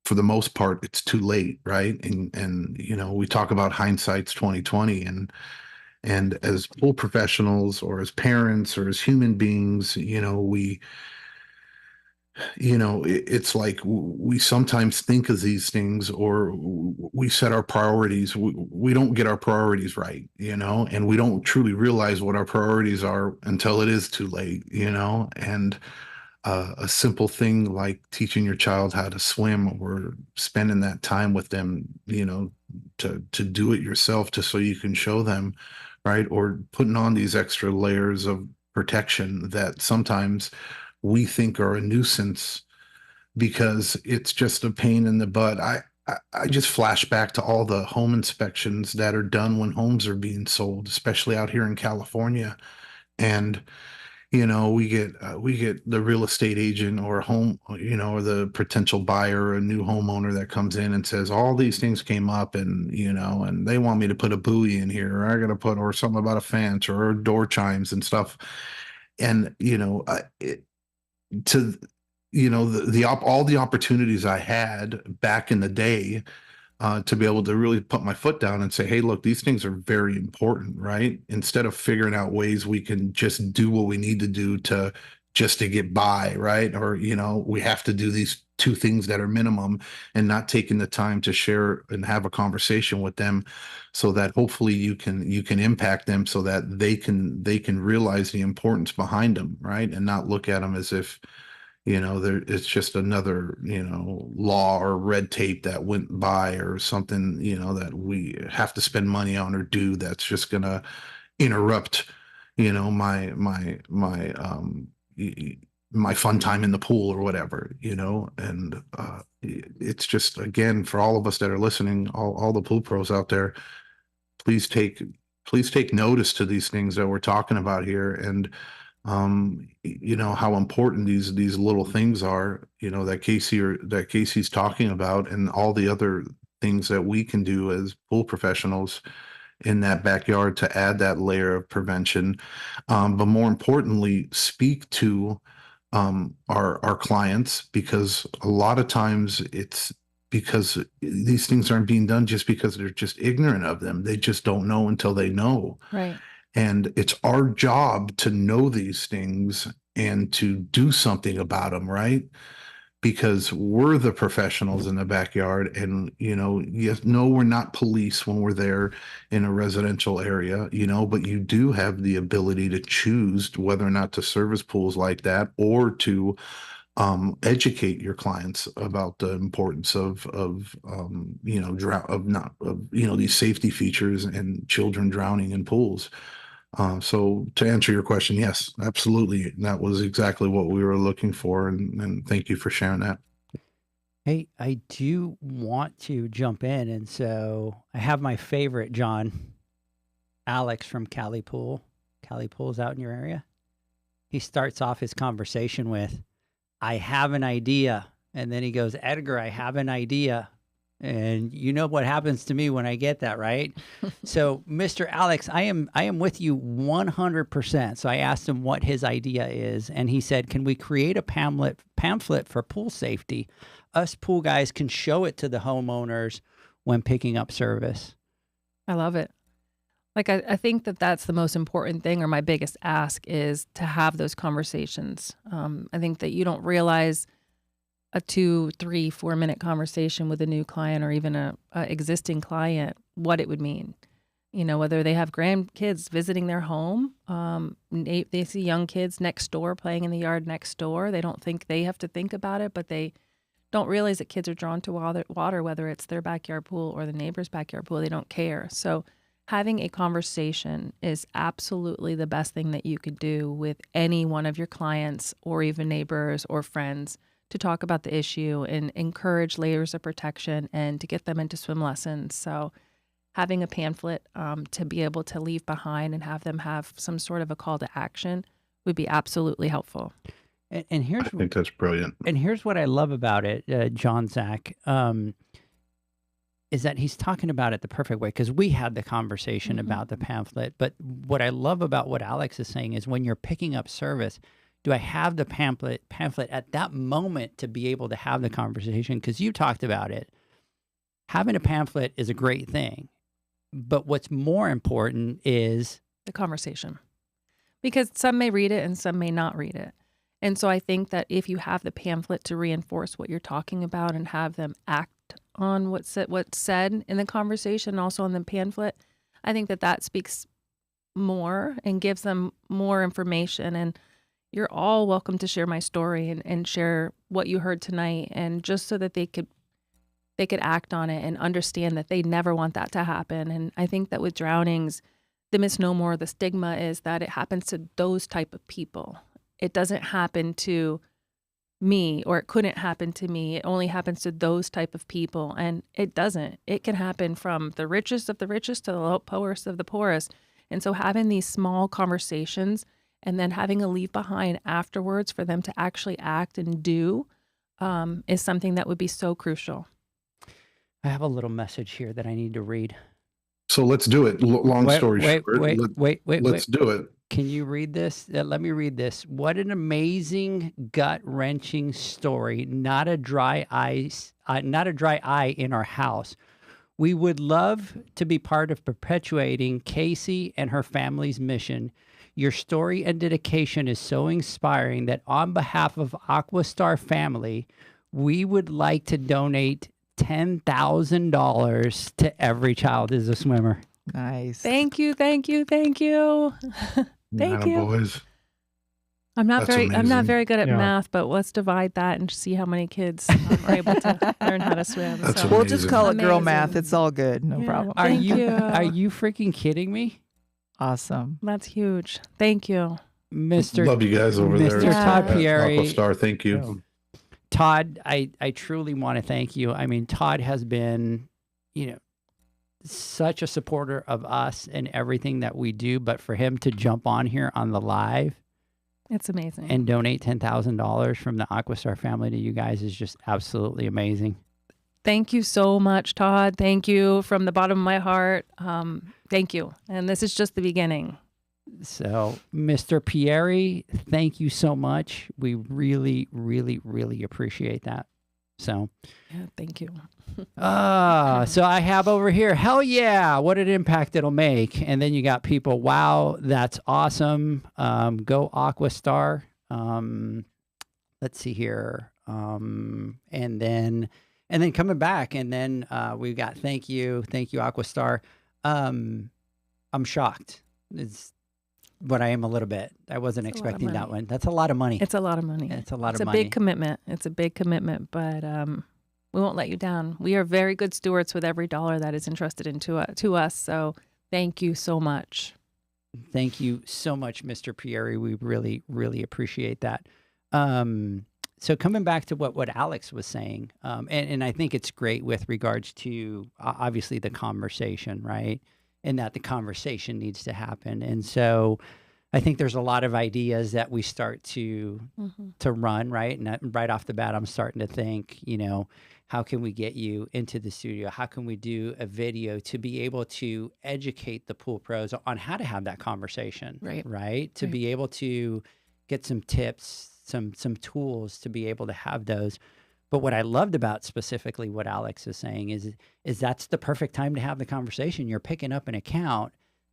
for the most part, it's too late, right? And we talk about hindsight's 2020, and as pool professionals or as parents or as human beings, it's like we sometimes think of these things, or we set our priorities. We don't get our priorities right, and we don't truly realize what our priorities are until it is too late, and a simple thing like teaching your child how to swim, or spending that time with them, to do it yourself, just so you can show them, right? Or putting on these extra layers of protection that sometimes we think are a nuisance because it's just a pain in the butt. I just flash back to all the home inspections that are done when homes are being sold, especially out here in California. And we get the real estate agent or home, or the potential buyer, or a new homeowner that comes in and says all these things came up, and and they want me to put a buoy in here, or I got to put, or something about a fence or door chimes and stuff. And to all the opportunities I had back in the day, to be able to really put my foot down and say, hey, look, these things are very important, right? Instead of figuring out ways we can just do what we need to do to get by, right? Or, we have to do these two things that are minimum, and not taking the time to share and have a conversation with them so that hopefully you can impact them so that they can realize the importance behind them, right? And not look at them as if, it's just another, law or red tape that went by, or something, that we have to spend money on or do, that's just going to interrupt, my fun time in the pool or whatever, and it's just, again, for all of us that are listening, all the pool pros out there, please take notice to these things that we're talking about here, and how important these little things are, that Casey's talking about, and all the other things that we can do as pool professionals in that backyard to add that layer of prevention. But more importantly, speak to our clients, because a lot of times it's because these things aren't being done just because they're just ignorant of them. They just don't know until they know. Right. And it's our job to know these things and to do something about them, right? Because we're the professionals in the backyard. And, yes, no, we're not police when we're there in a residential area, but you do have the ability to choose whether or not to service pools like that, or to educate your clients about the importance of these safety features and children drowning in pools. So to answer your question, yes, absolutely. That was exactly what we were looking for. And thank you for sharing that. Hey, I do want to jump in. And so I have my favorite, John, Alex from Cali Pool. Cali Pool's out in your area. He starts off his conversation with, I have an idea. And then he goes, Edgar, I have an idea. And you know what happens to me when I get that, right? So, Mr. Alex, I am with you 100%. So I asked him what his idea is, and he said, can we create a pamphlet for pool safety? Us pool guys can show it to the homeowners when picking up service. I love it. Like, I think that's the most important thing, or my biggest ask is to have those conversations. I think that you don't realize a 2, 3, 4 minute conversation with a new client, or even a existing client, what it would mean. Whether they have grandkids visiting their home, they see young kids next door playing in the yard next door. They don't think they have to think about it, but they don't realize that kids are drawn to water, whether it's their backyard pool or the neighbor's backyard pool. They don't care. So having a conversation is absolutely the best thing that you could do with any one of your clients, or even neighbors or friends, to talk about the issue and encourage layers of protection and to get them into swim lessons. So having a pamphlet to be able to leave behind and have them have some sort of a call to action would be absolutely helpful. And I think that's brilliant. And here's what I love about it, John Zach, is that he's talking about it the perfect way, because we had the conversation about the pamphlet. But what I love about what Alex is saying is, when you're picking up service, do I have the pamphlet at that moment to be able to have the conversation? Because you talked about it. Having a pamphlet is a great thing. But what's more important is the conversation. Because some may read it and some may not read it. And so I think that if you have the pamphlet to reinforce what you're talking about and have them act on what's said in the conversation, also in the pamphlet, I think that speaks more and gives them more information. And you're all welcome to share my story and share what you heard tonight, and just so that they could act on it and understand that they never want that to happen. And I think that with drownings, the misnomer, the stigma is that it happens to those type of people. It doesn't happen to me, or it couldn't happen to me. It only happens to those type of people. And it doesn't. It can happen from the richest of the richest to the poorest of the poorest. And so having these small conversations and then having a leave behind afterwards for them to actually act and do is something that would be so crucial. I have a little message here that I need to read. So let's do it. Long story short. Wait. Let's do it. Can you read this? Let me read this. What an amazing, gut-wrenching story. Not a dry eye in our house. We would love to be part of perpetuating Casey and her family's mission. Your story and dedication is so inspiring that on behalf of Aquastar family, we would like to donate $10,000 to Every Child is a Swimmer. Nice. Thank you. Thank you. Boys. I'm not That's very good at Yeah. math, but let's divide that and see how many kids are able to learn how to swim. That's So- We'll just call it girl Amazing. math. It's all good. No Yeah. problem. Are Thank you. Are you freaking kidding me? Awesome. That's huge. Thank you. Mr. Love you guys over Mr. there. Todd at Pieri. Aquastar, thank you. Todd, I truly want to thank you. I mean, Todd has been, such a supporter of us and everything that we do, but for him to jump on here on the live It's amazing. and donate $10,000 from the Aquastar family to you guys is just absolutely amazing. Thank you so much, Todd. Thank you from the bottom of my heart. Thank you. And this is just the beginning. So, Mr. Pieri, thank you so much. We really, really, really appreciate that. So, Yeah, thank you. so I have over here, hell yeah, what an impact it'll make. And then you got people, wow, that's awesome. Go Aquastar. Let's see here. And then coming back, and then we've got thank you Aquastar. I'm shocked. It's what I am a little bit. I wasn't It's a lot of expecting that money. one. That's a lot of money. It's a lot of money. It's a lot It's of a money. big commitment. It's a big commitment, but we won't let you down. We are very good stewards with every dollar that is entrusted to us. So thank you so much. Thank you so much, Mr. Pieri. We really, really appreciate that. So coming back to what Alex was saying, and I think it's great with regards to obviously the conversation, right? And that the conversation needs to happen. And so I think there's a lot of ideas that we start to run, right? And right off the bat, I'm starting to think, how can we get you into the studio? How can we do a video to be able to educate the pool pros on how to have that conversation, right? To be able to get some tips, some tools to be able to have those. But what I loved about specifically what Alex is saying is that's the perfect time to have the conversation. You're picking up an account.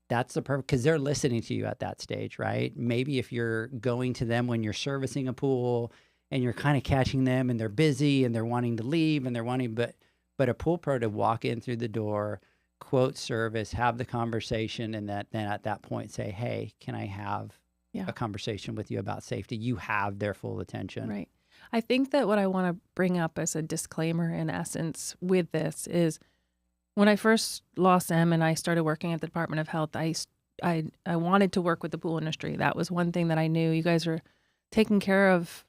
That's the perfect, because they're listening to you at that stage, right? Maybe if you're going to them when you're servicing a pool and you're kind of catching them and they're busy and they're wanting to leave and they're wanting, but a pool pro to walk in through the door, quote service, have the conversation, and then at that point say, hey, can I have a conversation with you about safety? You have their full attention. Right. I think that what I want to bring up as a disclaimer in essence with this is when I first lost Em and I started working at the Department of Health, I wanted to work with the pool industry. That was one thing that I knew. You guys are taking care of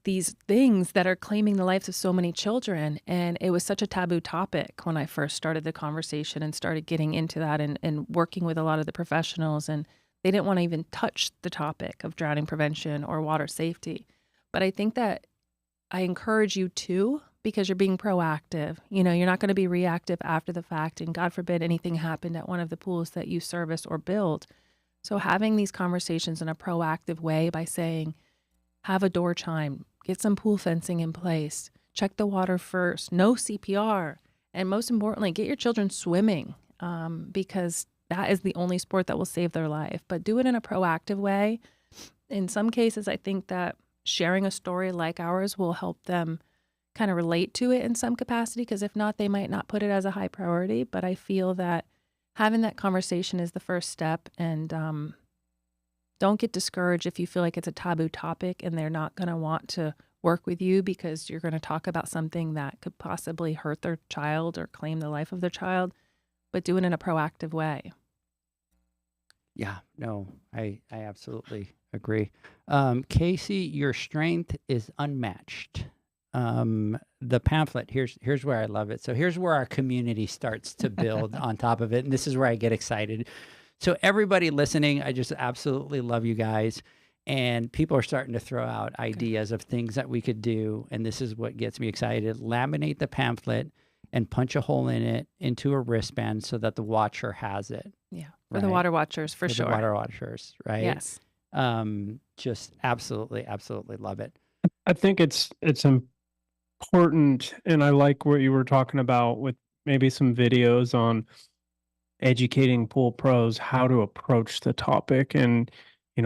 these things that are claiming the lives of so many children. And it was such a taboo topic when I first started the conversation and started getting into that and working with a lot of the professionals. And they didn't want to even touch the topic of drowning prevention or water safety. But I think that I encourage you to, because you're being proactive. You're not going to be reactive after the fact. And God forbid anything happened at one of the pools that you service or build. So having these conversations in a proactive way by saying, have a door chime, get some pool fencing in place, check the water first, no CPR. And most importantly, get your children swimming because that is the only sport that will save their life. But do it in a proactive way. In some cases, I think that sharing a story like ours will help them kind of relate to it in some capacity, because if not, they might not put it as a high priority. But I feel that having that conversation is the first step. And don't get discouraged if you feel like it's a taboo topic and they're not going to want to work with you because you're going to talk about something that could possibly hurt their child or claim the life of their child, but do it in a proactive way. Yeah, no, I absolutely agree. Casey, your strength is unmatched. The pamphlet, here's where I love it. So here's where our community starts to build on top of it. And this is where I get excited. So everybody listening, I just absolutely love you guys. And people are starting to throw out ideas of things that we could do. And this is what gets me excited. Laminate the pamphlet and punch a hole in it into a wristband so that the watcher has it. Yeah. For the water watchers, for sure. The water watchers, right? Yes. Just absolutely, absolutely love it. I think it's important, and I like what you were talking about with maybe some videos on educating pool pros how to approach the topic and,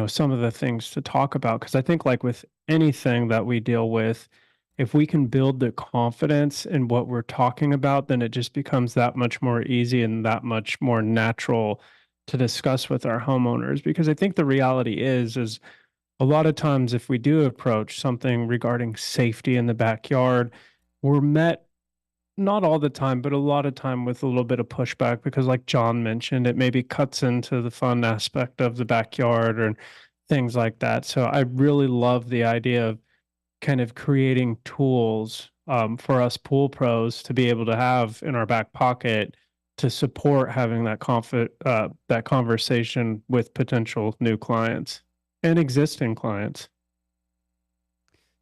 some of the things to talk about. Because I think, like with anything that we deal with, if we can build the confidence in what we're talking about, then it just becomes that much more easy and that much more natural to discuss with our homeowners. Because I think the reality is a lot of times if we do approach something regarding safety in the backyard, we're met, not all the time, but a lot of time, with a little bit of pushback because, like John mentioned, it maybe cuts into the fun aspect of the backyard or things like that. So I really love the idea of kind of creating tools for us pool pros to be able to have in our back pocket to support having that that conversation with potential new clients and existing clients.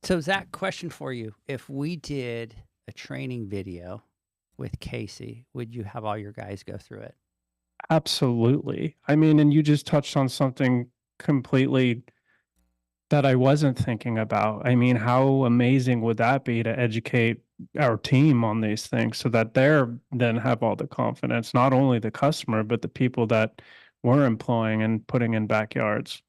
So Zach, question for you. If we did a training video with Casey, would you have all your guys go through it? Absolutely. I mean, and you just touched on something completely that I wasn't thinking about. I mean, how amazing would that be to educate our team on these things so that they're then have all the confidence, not only the customer, but the people that we're employing and putting in backyards.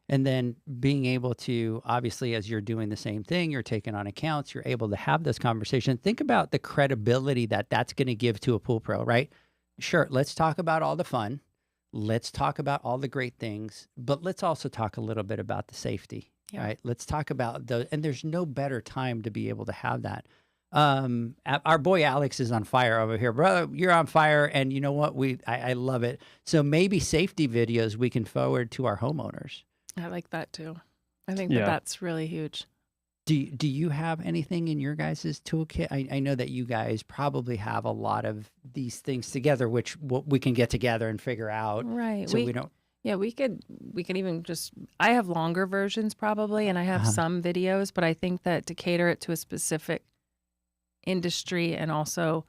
And then being able to, obviously, as you're doing the same thing, you're taking on accounts, you're able to have this conversation. Think about the credibility that that's going to give to a pool pro, right? Sure, let's talk about all the fun. Let's talk about all the great things, but let's also talk a little bit about the safety, right? Let's talk about and there's no better time to be able to have that. Our boy Alex is on fire over here, brother. You're on fire, and you know what? I love it. So maybe safety videos we can forward to our homeowners. I like that too. I think that's really huge. Do you have anything in your guys' toolkit? I know that you guys probably have a lot of these things together, which we can get together and figure out. Right. So we don't. Yeah, we could even just, I have longer versions probably, and I have some videos, but I think that to cater it to a specific industry and also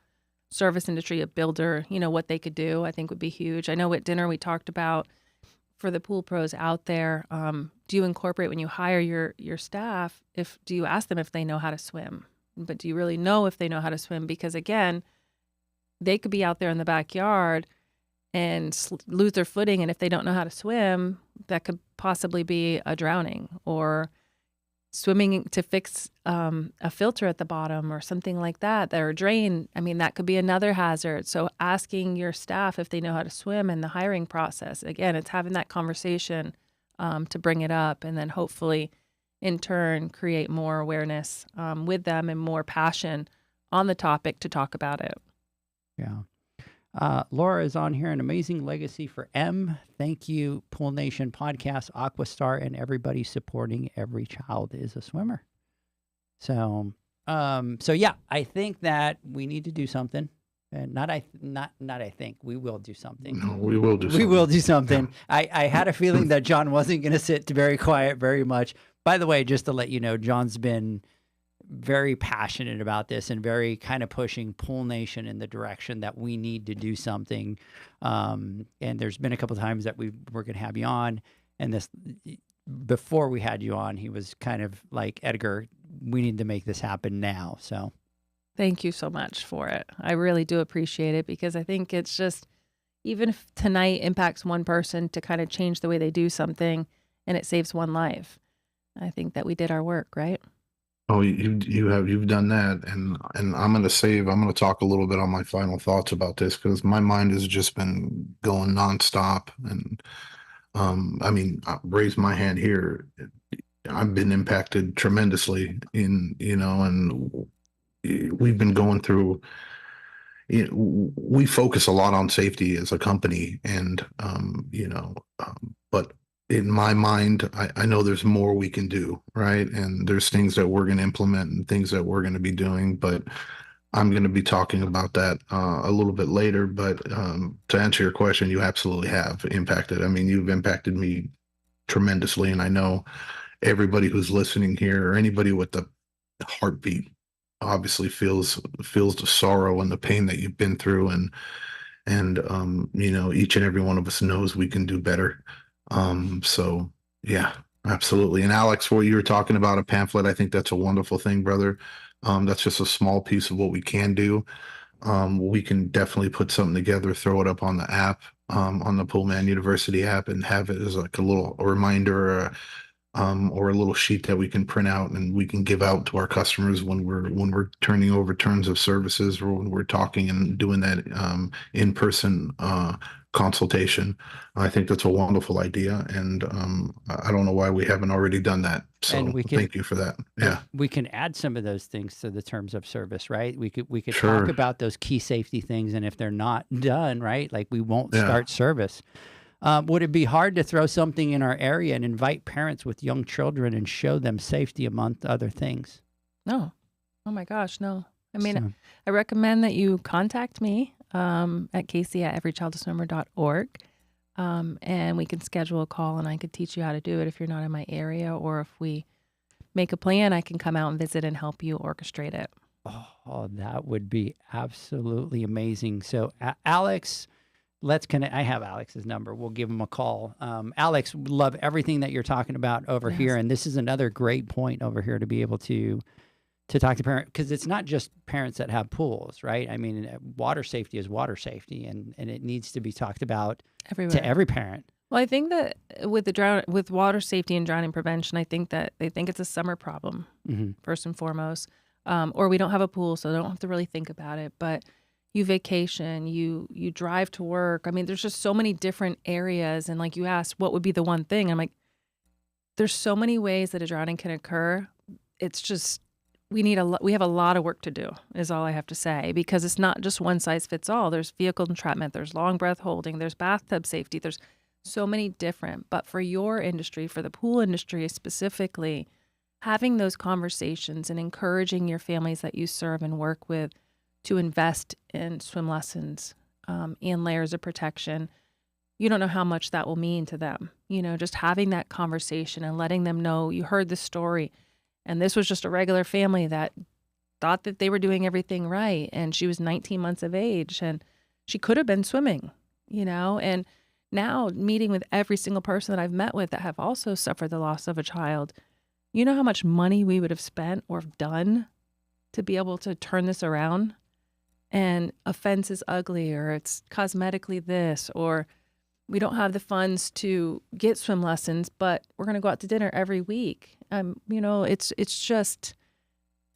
service industry, a builder, what they could do, I think would be huge. I know at dinner we talked about, for the pool pros out there, do you incorporate when you hire your staff, do you ask them if they know how to swim? But do you really know if they know how to swim? Because again, they could be out there in the backyard and lose their footing, and if they don't know how to swim, that could possibly be a drowning, or swimming to fix a filter at the bottom or something like that, or a drain. I mean, that could be another hazard. So asking your staff if they know how to swim in the hiring process, again, it's having that conversation to bring it up, and then hopefully in turn create more awareness with them and more passion on the topic to talk about it. Yeah. Laura is on here, an amazing legacy for M. Thank you, Pool Nation Podcast, Aquastar, and everybody supporting Every Child is a Swimmer. So yeah, I think that we need to do something. And I think we will do something. No, we will do something. We will do something. Yeah. I had a feeling that John wasn't going to sit very quiet very much. By the way, just to let you know, John's been very passionate about this and very kind of pushing Pool Nation in the direction that we need to do something. And there's been a couple of times that we're going to have you on, and before we had you on, he was kind of like, Edgar, we need to make this happen now. So thank you so much for it. I really do appreciate it, because I think it's just, even if tonight impacts one person to kind of change the way they do something and it saves one life, I think that we did our work, right? Oh, you've done that, and I'm going to talk a little bit on my final thoughts about this, because my mind has just been going nonstop. And I mean, I raise my hand here. I've been impacted tremendously and we've been going through, we focus a lot on safety as a company, and but in my mind, I know there's more we can do, right? And there's things that we're going to implement and things that we're going to be doing, but I'm going to be talking about that a little bit later. But to answer your question, you absolutely have impacted. I mean, you've impacted me tremendously, and I know everybody who's listening here, or anybody with the heartbeat, obviously feels the sorrow and the pain that you've been through, and each and every one of us knows we can do better. So yeah, absolutely. And Alex, what you were talking about, a pamphlet, I think that's a wonderful thing, brother. That's just a small piece of what we can do. We can definitely put something together, throw it up on the app, on the Pullman University app, and have it as like a little reminder, or a little sheet that we can print out and we can give out to our customers when we're turning over terms of services, or when we're talking and doing that in-person consultation. I think that's a wonderful idea, and I don't know why we haven't already done that. So And we can- thank you for that. Yeah, We can add some of those things to the terms of service, right? We could Sure. talk about those key safety things, and if they're not done, right, like we won't Yeah. start service. Would it be hard to throw something in our area and invite parents with young children and show them safety among other things? No. Oh my gosh, no. I mean, So- I recommend that you contact me at casey@everychildaswimmer.org, and we can schedule a call, and I could teach you how to do it if you're not in my area, or if we make a plan, I can come out and visit and help you orchestrate it. Oh, that would be absolutely amazing. So, Alex, let's connect. I have Alex's number. We'll give him a call. Alex, love everything that you're talking about over Yes. here, and this is another great point over here to be able to talk to parents, because it's not just parents that have pools, right? I mean, water safety is water safety, and it needs to be talked about Everywhere. to every parent. Well, I think that with water safety and drowning prevention, I think that they think it's a summer problem, Mm-hmm. first and foremost, or we don't have a pool, so they don't have to really think about it. But you vacation, you drive to work. I mean, there's just so many different areas. And like you asked, what would be the one thing? I'm like, there's so many ways that a drowning can occur. It's just we have a lot of work to do, is all I have to say, because it's not just one size fits all. There's vehicle entrapment, there's long breath holding, there's bathtub safety, there's so many different. But for your industry, for the pool industry specifically, having those conversations and encouraging your families that you serve and work with to invest in swim lessons and layers of protection, you don't know how much that will mean to them. Just having that conversation and letting them know you heard the story, and this was just a regular family that thought that they were doing everything right, and she was 19 months of age, and she could have been swimming, and now meeting with every single person that I've met with that have also suffered the loss of a child, you know how much money we would have spent or have done to be able to turn this around? And a fence is ugly, or it's cosmetically this, or we don't have the funds to get swim lessons, but we're going to go out to dinner every week. It's just,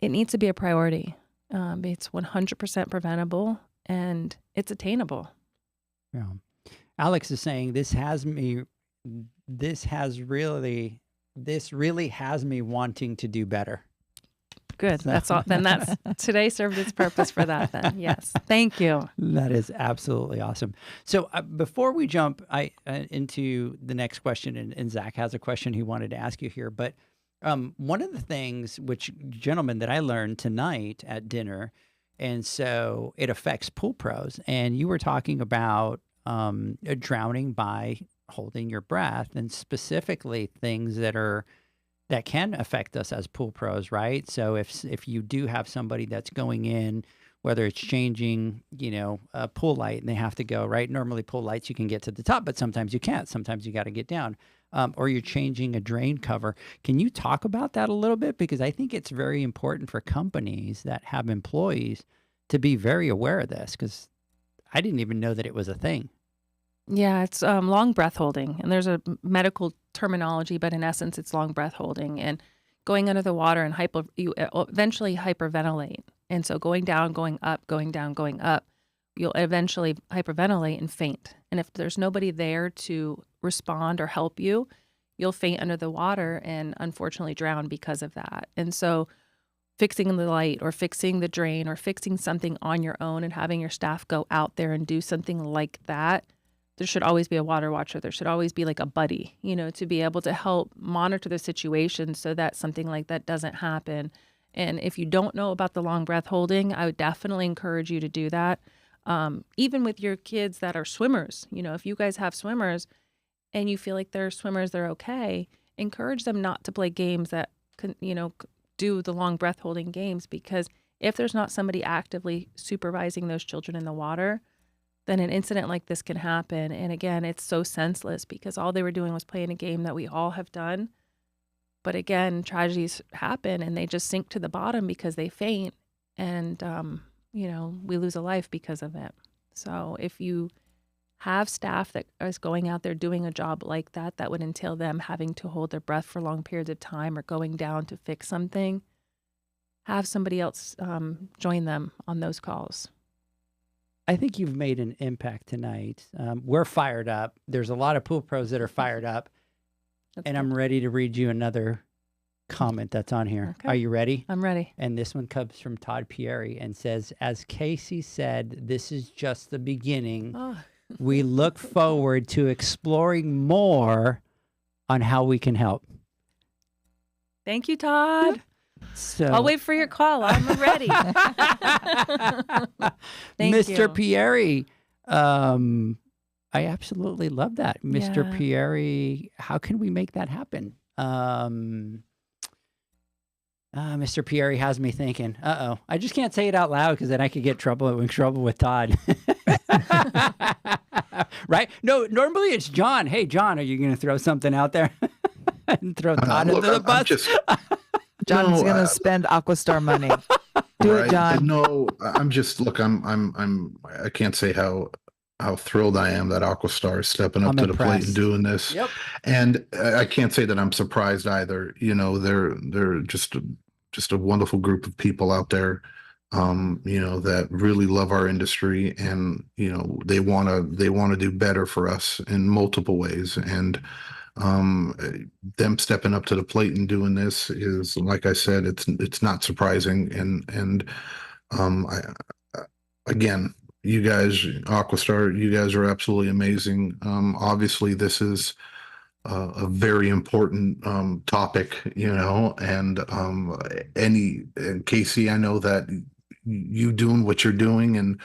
it needs to be a priority. It's 100% preventable, and it's attainable. Yeah. Alex is saying this really has me wanting to do better. Good. That's all. Then today served its purpose for that then. Yes. Thank you. That is absolutely awesome. So before we jump into the next question, and Zach has a question he wanted to ask you here, but one of the things, which, gentlemen, that I learned tonight at dinner, and so it affects pool pros, and you were talking about drowning by holding your breath, and specifically things that can affect us as pool pros, right? So if you do have somebody that's going in, whether it's changing, a pool light, and they have to go, right? Normally pool lights, you can get to the top, but sometimes you can't. Sometimes you got to get down. Or you're changing a drain cover. Can you talk about that a little bit? Because I think it's very important for companies that have employees to be very aware of this, because I didn't even know that it was a thing. Yeah, it's long breath holding, and there's a medical terminology, but in essence, it's long breath holding and going under the water, and you eventually hyperventilate. And so going down, going up, going down, going up, you'll eventually hyperventilate and faint. And if there's nobody there to respond or help you, you'll faint under the water and unfortunately drown because of that. And so fixing the light or fixing the drain or fixing something on your own and having your staff go out there and do something like that, there should always be a water watcher. There should always be like a buddy, to be able to help monitor the situation so that something like that doesn't happen. And if you don't know about the long breath holding, I would definitely encourage you to do that. Even with your kids that are swimmers, if you guys have swimmers and you feel like they're swimmers, they're okay, encourage them not to play games that can, do the long breath holding games, because if there's not somebody actively supervising those children in the water, then an incident like this can happen. And again, it's so senseless because all they were doing was playing a game that we all have done. But again, tragedies happen and they just sink to the bottom because they faint, and we lose a life because of it. So if you have staff that is going out there doing a job like that, that would entail them having to hold their breath for long periods of time or going down to fix something, have somebody else join them on those calls. I think you've made an impact tonight. We're fired up. There's a lot of pool pros that are fired up. And I'm ready to read you another comment that's on here. Okay. Are you ready? I'm ready. And this one comes from Todd Pieri and says, as Casey said, this is just the beginning. Oh. We look forward to exploring more on how we can help. Thank you, Todd. So, I'll wait for your call. I'm ready. Thank Mr. you. Pieri, I absolutely love that. Mr. Yeah. Pieri, how can we make that happen? Mr. Pieri has me thinking, I just can't say it out loud because then I could get in trouble with Todd. Right? No, normally it's John. Hey, John, are you going to throw something out there and throw Todd into the bus? John's going to spend Aquastar money. Do it, John. No, I'm just, look, I can't say how thrilled I am that Aquastar is stepping up to the plate and doing this. Yep. And I can't say that I'm surprised either. They're just a wonderful group of people out there, that really love our industry, and they want to do better for us in multiple ways. And them stepping up to the plate and doing this is, like I said, it's not surprising. And again, you guys, Aquastar, you guys are absolutely amazing. Obviously this is a very important topic, and Casey, I know that you doing what you're doing, and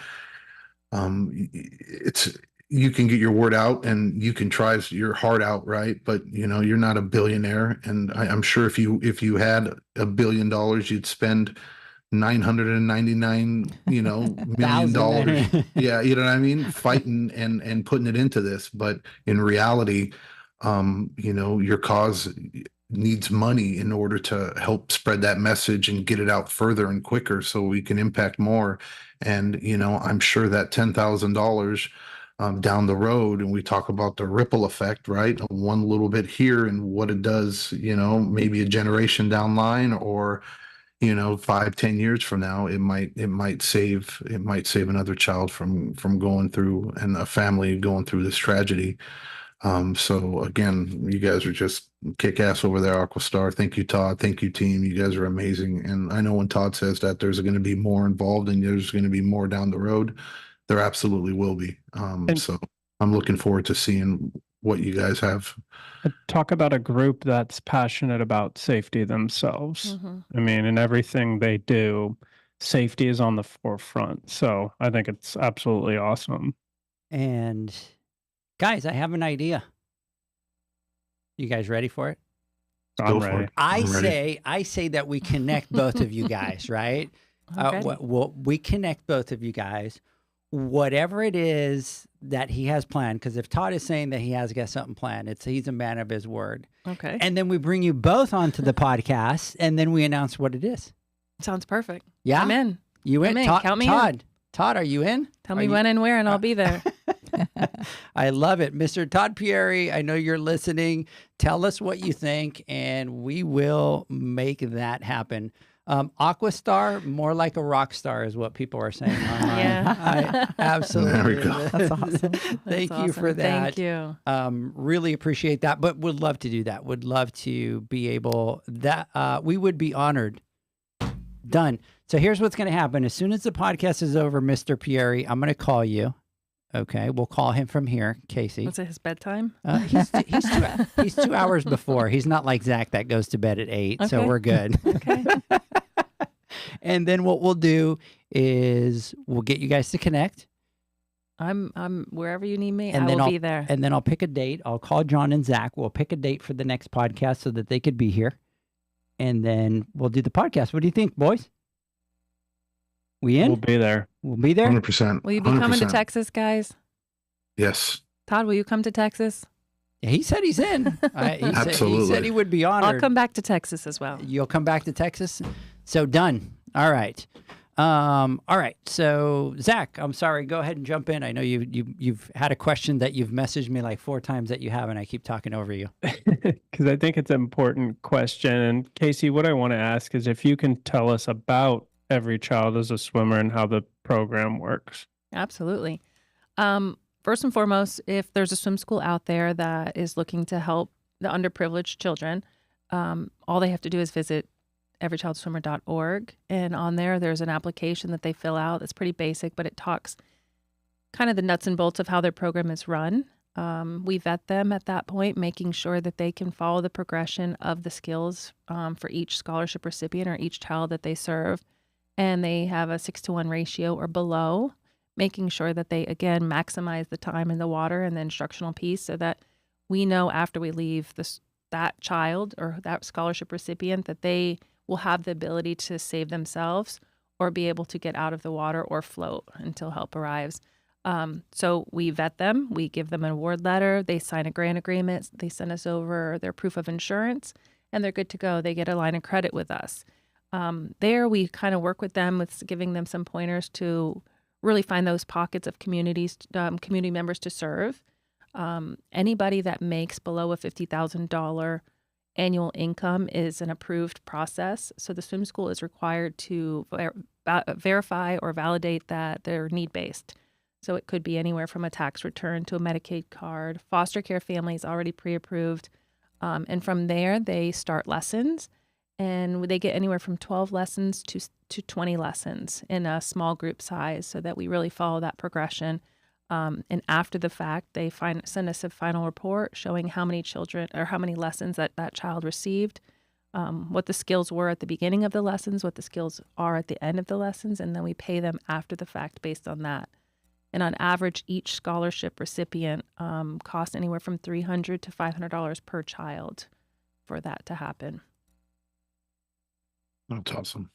you can get your word out and you can try your heart out, right? But you're not a billionaire, and I'm sure if you had $1 billion, you'd spend $999 million. Yeah, you know what I mean? Fighting and putting it into this. But in reality, your cause needs money in order to help spread that message and get it out further and quicker so we can impact more. And I'm sure that $10,000 down the road, and we talk about the ripple effect, right? One little bit here and what it does, maybe a generation down line, or 5-10 years from now, it might save another child from going through, and a family going through this tragedy. So again, you guys are just kick ass over there, Aquastar. Thank you, Todd. Thank you, team. You guys are amazing. And I know when Todd says that there's going to be more involved and there's going to be more down the road, there absolutely will be. So I'm looking forward to seeing what you guys have. Talk about a group that's passionate about safety themselves. Mm-hmm. I mean, in everything they do, safety is on the forefront. So I think it's absolutely awesome. And guys, I have an idea. You guys ready for it? I'm ready. I say that we connect both of you guys, right? We connect both of you guys. Whatever it is that he has planned, because if Todd is saying that he has got something planned, he's a man of his word. Okay. And then we bring you both onto the podcast, and then we announce what it is. Sounds perfect. Yeah? I'm in. You in? I'm in. Count me in. Todd, are you in? Tell me when and where, and I'll be there. I love it. Mr. Todd Pieri, I know you're listening. Tell us what you think, and we will make that happen. Aquastar, more like a rock star is what people are saying online. Yeah. Absolutely. There we go. That's awesome. Thank you awesome. for that. Thank you. Really appreciate that, but would love to do that. Would love to be able that we would be honored Done. So here's what's going to happen. As soon as the podcast is over, Mr. Pieri, I'm going to call you. Okay, we'll call him from here, Casey. Was it his bedtime? He's 2 hours before. He's not like Zach that goes to bed at 8, so Okay. we're good. Okay. And then what we'll do is we'll get you guys to connect. I'm wherever you need me. And I then will I'll be there. And then I'll pick a date. I'll call John and Zach. We'll pick a date for the next podcast so that they could be here. And then we'll do the podcast. What do you think, boys? We in? We'll be there. We'll be there? 100%. Will you be coming to 100%. Texas, guys? Yes. Todd, will you come to Texas? Yeah, he said he's in. He Absolutely. said he would be honored. I'll come back to Texas as well. You'll come back to Texas? So done. All right. All right. So Zach, I'm sorry. Go ahead and jump in. I know you've had a question that you've messaged me like 4 times that you have, and I keep talking over you. Because I think it's an important question. And Casey, what I want to ask is if you can tell us about Every Child is a Swimmer and how the program works. Absolutely. First and foremost, if there's a swim school out there that is looking to help the underprivileged children, all they have to do is visit everychildswimmer.org. And on there's an application that they fill out. It's pretty basic, but it talks kind of the nuts and bolts of how their program is run. We vet them at that point, making sure that they can follow the progression of the skills for each scholarship recipient or each child that they serve. And they have a 6-to-1 ratio or below, making sure that they, again, maximize the time in the water and the instructional piece so that we know after we leave that child or that scholarship recipient that they will have the ability to save themselves or be able to get out of the water or float until help arrives. So we vet them. We give them an award letter. They sign a grant agreement. They send us over their proof of insurance, and they're good to go. They get a line of credit with us. There we kind of work with them with giving them some pointers to really find those pockets of community members to serve. Anybody that makes below a $50,000 annual income is an approved process. So the swim school is required to verify or validate that they're need-based. So it could be anywhere from a tax return to a Medicaid card. Foster care families already pre-approved. And from there, they start lessons. And they get anywhere from 12 lessons to 20 lessons in a small group size so that we really follow that progression. And after the fact, they send us a final report showing how many children or how many lessons that child received, what the skills were at the beginning of the lessons, what the skills are at the end of the lessons, and then we pay them after the fact based on that. And on average, each scholarship recipient costs anywhere from $300 to $500 per child for that to happen. That's awesome.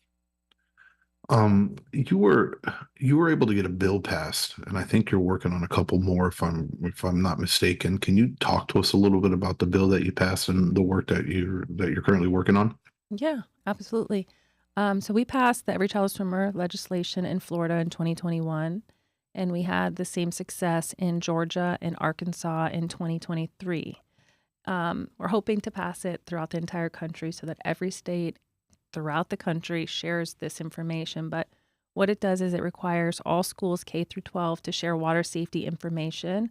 You were able to get a bill passed, and I think you're working on a couple more if I'm not mistaken. Can you talk to us a little bit about the bill that you passed and the work that you're currently working on? Yeah, absolutely. So we passed the Every Child Swimmer legislation in Florida in 2021, and we had the same success in Georgia and Arkansas in 2023. We're hoping to pass it throughout the entire country so that every state throughout the country shares this information. But what it does is it requires all schools K through 12 to share water safety information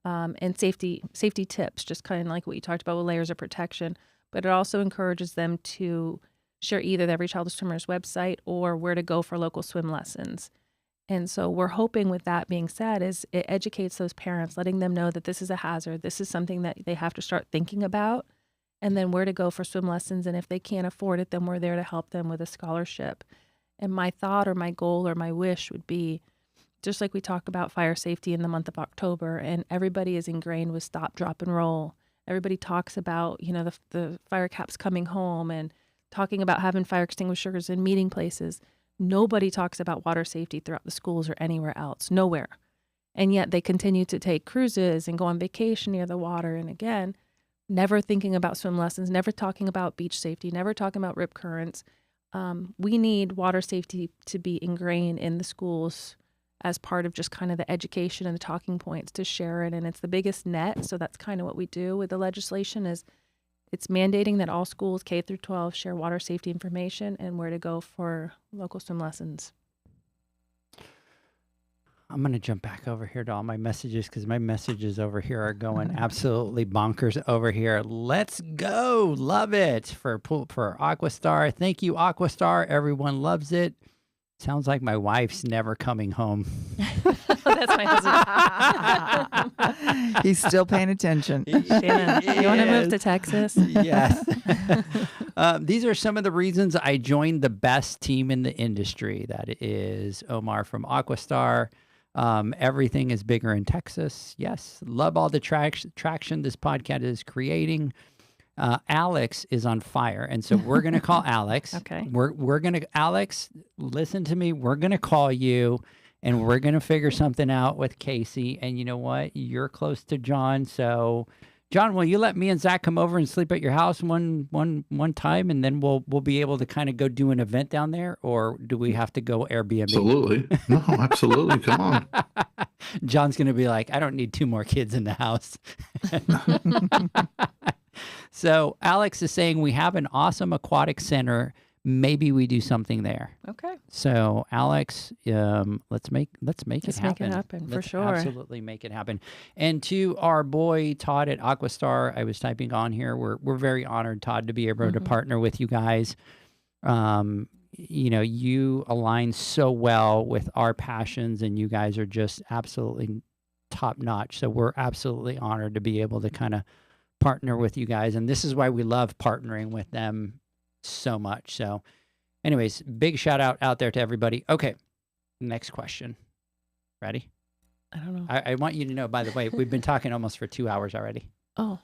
and safety tips, just kind of like what you talked about with layers of protection. But it also encourages them to share either the Every Child Swimmer's website or where to go for local swim lessons. And so we're hoping with that being said is it educates those parents, letting them know that this is a hazard. This is something that they have to start thinking about. And then where to go for swim lessons. And if they can't afford it, then we're there to help them with a scholarship. And my thought or my goal or my wish would be, just like we talk about fire safety in the month of October, and everybody is ingrained with stop, drop, and roll. Everybody talks about, the fire caps coming home and talking about having fire extinguishers in meeting places. Nobody talks about water safety throughout the schools or anywhere else, nowhere. And yet they continue to take cruises and go on vacation near the water. And again, never thinking about swim lessons, never talking about beach safety, never talking about rip currents. We need water safety to be ingrained in the schools as part of just kind of the education and the talking points to share it. And it's the biggest net. So that's kind of what we do with the legislation is it's mandating that all schools K through 12 share water safety information and where to go for local swim lessons. I'm going to jump back over here to all my messages because my messages over here are going absolutely bonkers over here. Let's go. Love it for Aquastar. Thank you, Aquastar. Everyone loves it. Sounds like my wife's never coming home. That's my husband. He's still paying attention. Shannon, you want to move to Texas? Yes. These are some of the reasons I joined the best team in the industry. That is Omar from Aquastar. Everything is bigger in Texas. Yes. Love all the traction this podcast is creating. Alex is on fire. And so we're going to call Alex. Okay. We're going to, Alex, listen to me. We're going to call you and we're going to figure something out with Casey. And you know what? You're close to John. So John, will you let me and Zach come over and sleep at your house one time, and then we'll be able to kind of go do an event down there, or do we have to go Airbnb? Absolutely. No, absolutely. Come on. John's going to be like, I don't need 2 more kids in the house. So Alex is saying we have an awesome aquatic center. Maybe we do something there. Okay. So Alex, let's make it happen. Make it happen, for Let's sure. Absolutely make it happen. And to our boy Todd at Aquastar, I was typing on here. We're very honored, Todd, to be able to partner with you guys. You know, you align so well with our passions, and you guys are just absolutely top notch. So we're absolutely honored to be able to kind of partner with you guys, and this is why we love partnering with them so much. So anyways, big shout out there to everybody. Okay, next question. Ready? I don't know. I want you to know, by the way, we've been talking almost for 2 hours already. Oh,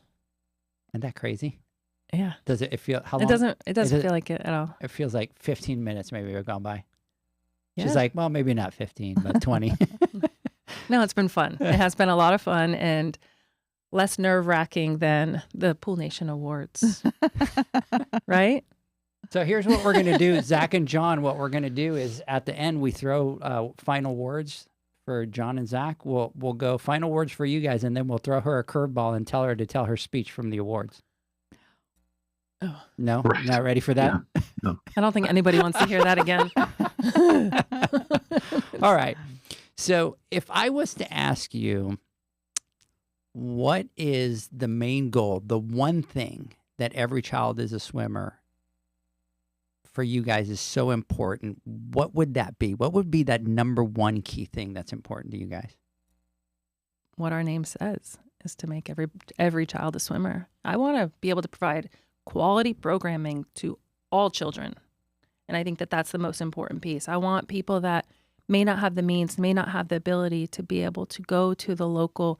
Isn't that crazy? yeah. Does it feel, how long? It doesn't feel like it at all. It feels like 15 minutes maybe have gone by. Yeah. She's like, well, maybe not 15, but 20. No, it's been fun. It has been a lot of fun and less nerve-wracking than the Pool Nation Awards. Right? So here's what we're going to do. Zach and John, what we're going to do is at the end, we throw final words for John and Zach. We'll go final words for you guys, and then we'll throw her a curveball and tell her to tell her speech from the awards. Oh. No? Right. Not ready for that? Yeah. No. I don't think anybody wants to hear that again. All right. So if I was to ask you, what is the main goal, the one thing that every child is a swimmer for you guys is so important, what would that be? What would be that number one key thing that's important to you guys? What our name says is to make every child a swimmer. I want to be able to provide quality programming to all children. And I think that that's the most important piece. I want people that may not have the means, may not have the ability to be able to go to the local,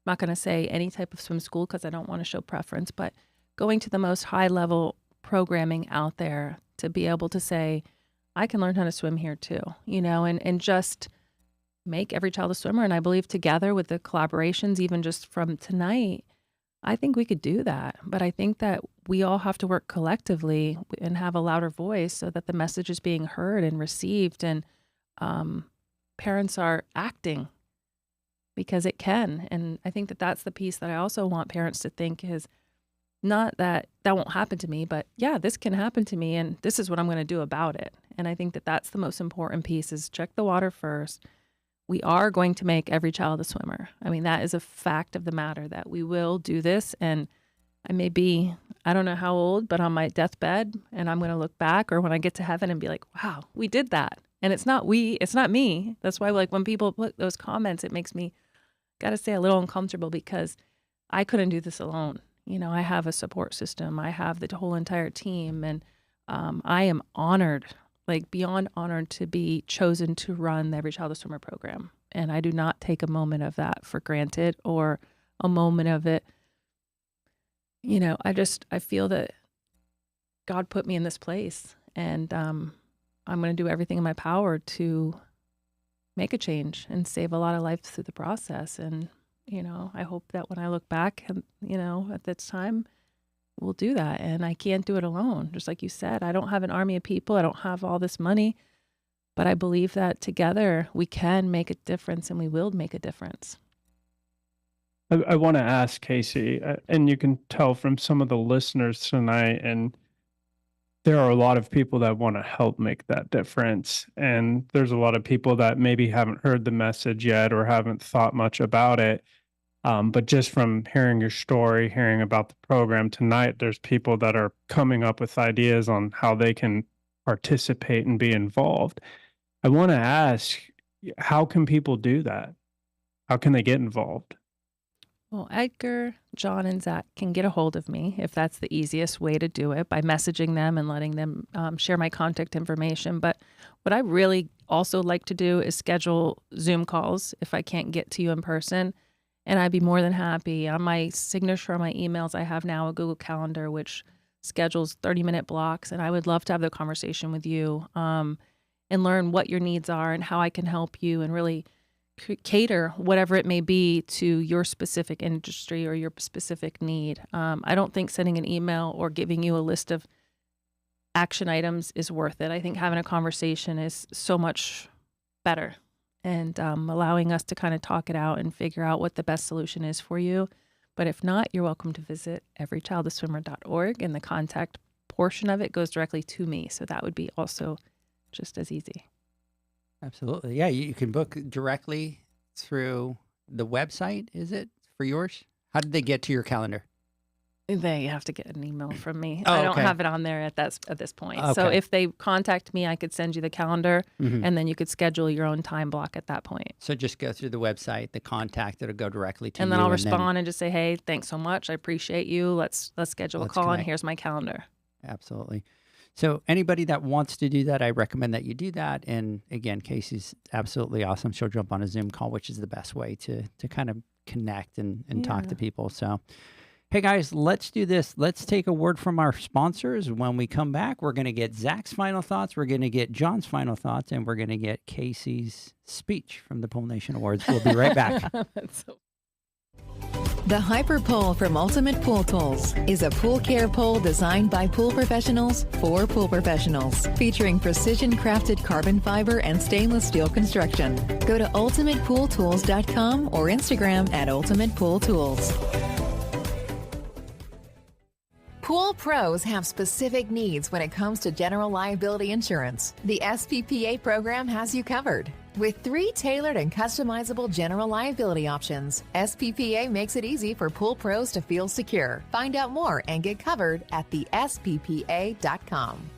I'm not going to say any type of swim school because I don't want to show preference, but going to the most high level programming out there to be able to say, I can learn how to swim here too, you know, and just make every child a swimmer. And I believe together with the collaborations, even just from tonight, I think we could do that. But I think that we all have to work collectively and have a louder voice so that the message is being heard and received, and parents are acting because it can. And I think that that's the piece that I also want parents to think is not that won't happen to me, but yeah, this can happen to me and this is what I'm going to do about it. And I think that that's the most important piece is check the water first. We are going to make every child a swimmer. I mean, that is a fact of the matter that we will do this. And I may be, I don't know how old, but on my deathbed, and I'm going to look back or when I get to heaven and be like, wow, we did that. And it's not me. That's why, like, when people put those comments, it makes me, got to say, a little uncomfortable because I couldn't do this alone. You know, I have a support system. I have the whole entire team. And I am honored, like beyond honored, to be chosen to run the Every Child a Swimmer program. And I do not take a moment of that for granted or a moment of it. You know, I feel that God put me in this place, and I'm going to do everything in my power to make a change and save a lot of lives through the process. And, you know, I hope that when I look back, and, you know, at this time, we'll do that. And I can't do it alone. Just like you said, I don't have an army of people. I don't have all this money, but I believe that together we can make a difference, and we will make a difference. I want to ask Casey, and you can tell from some of the listeners tonight, and there are a lot of people that want to help make that difference. And there's a lot of people that maybe haven't heard the message yet or haven't thought much about it. But just from hearing your story, hearing about the program tonight, there's people that are coming up with ideas on how they can participate and be involved. I want to ask, how can people do that? How can they get involved? Well, Edgar, John, and Zach can get a hold of me if that's the easiest way to do it, by messaging them and letting them share my contact information. But what I really also like to do is schedule Zoom calls if I can't get to you in person. And I'd be more than happy. On my signature on my emails, I have now a Google Calendar, which schedules 30-minute blocks. And I would love to have the conversation with you and learn what your needs are and how I can help you and really cater whatever it may be to your specific industry or your specific need. I don't think sending an email or giving you a list of action items is worth it. I think having a conversation is so much better, and allowing us to kind of talk it out and figure out what the best solution is for you. But if not, you're welcome to visit everychildaswimmer.org, and the contact portion of it goes directly to me. So that would be also just as easy. Absolutely. Yeah, you can book directly through the website, is it, for yours? How did they get to your calendar? They have to get an email from me. Oh, I don't okay. have it on there at this point. Okay. So if they contact me, I could send you the calendar, Mhm. and then you could schedule your own time block at that point. So just go through the website, the contact, it'll go directly to And you. then I'll respond and just say, hey, thanks so much. I appreciate you. Let's schedule Let's a call, and connect. here's my calendar. Absolutely. So anybody that wants to do that, I recommend that you do that. And again, Casey's absolutely awesome. She'll jump on a Zoom call, which is the best way to kind of connect and talk Yeah. to people. So, hey guys, let's do this. Let's take a word from our sponsors. When we come back, we're going to get Zach's final thoughts. We're going to get John's final thoughts, and we're going to get Casey's speech from the Pool Nation Awards. We'll be right back. That's so The Hyper Pole from Ultimate Pool Tools is a pool care pole designed by pool professionals for pool professionals, featuring precision-crafted carbon fiber and stainless steel construction. Go to ultimatepooltools.com or Instagram at Ultimate Pool Tools. Pool pros have specific needs when it comes to general liability insurance. The SPPA program has you covered. With 3 tailored and customizable general liability options, SPPA makes it easy for pool pros to feel secure. Find out more and get covered at thesppa.com.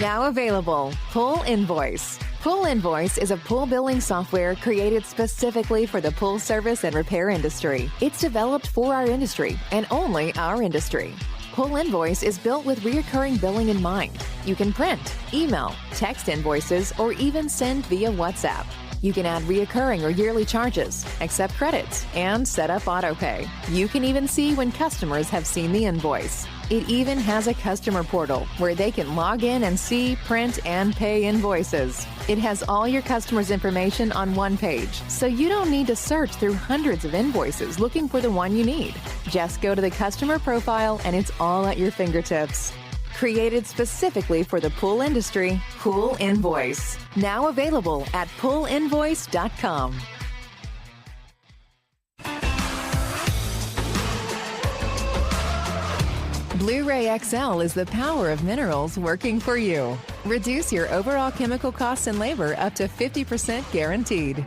Now available, Pool Invoice. Pool Invoice is a pool billing software created specifically for the pool service and repair industry. It's developed for our industry and only our industry. Pool Invoice is built with recurring billing in mind. You can print, email, text invoices, or even send via WhatsApp. You can add reoccurring or yearly charges, accept credits, and set up autopay. You can even see when customers have seen the invoice. It even has a customer portal where they can log in and see, print, and pay invoices. It has all your customers' information on one page, so you don't need to search through hundreds of invoices looking for the one you need. Just go to the customer profile and it's all at your fingertips. Created specifically for the pool industry, Pool Invoice. Now available at poolinvoice.com. Blu-ray XL is the power of minerals working for you. Reduce your overall chemical costs and labor up to 50% guaranteed.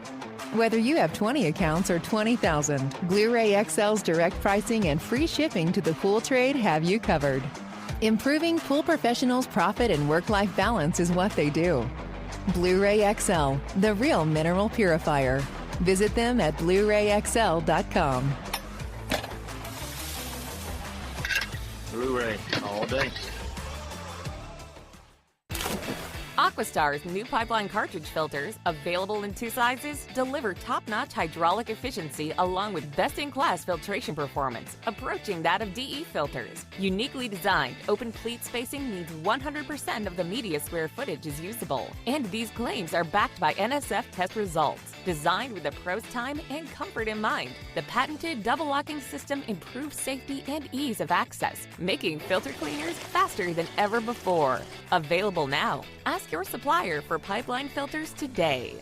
Whether you have 20 accounts or 20,000, Blu-ray XL's direct pricing and free shipping to the pool trade have you covered. Improving pool professionals' profit and work-life balance is what they do. Blu-ray XL, the real mineral purifier. Visit them at BluRayXL.com. Blu-ray all day. Aquastar's new pipeline cartridge filters, available in 2 sizes, deliver top-notch hydraulic efficiency along with best-in-class filtration performance, approaching that of DE filters. Uniquely designed, open pleat spacing means 100% of the media square footage is usable. And these claims are backed by NSF test results. Designed with the pro's time and comfort in mind, the patented double locking system improves safety and ease of access, making filter cleaners faster than ever before. Available now. Ask your supplier for pipeline filters today.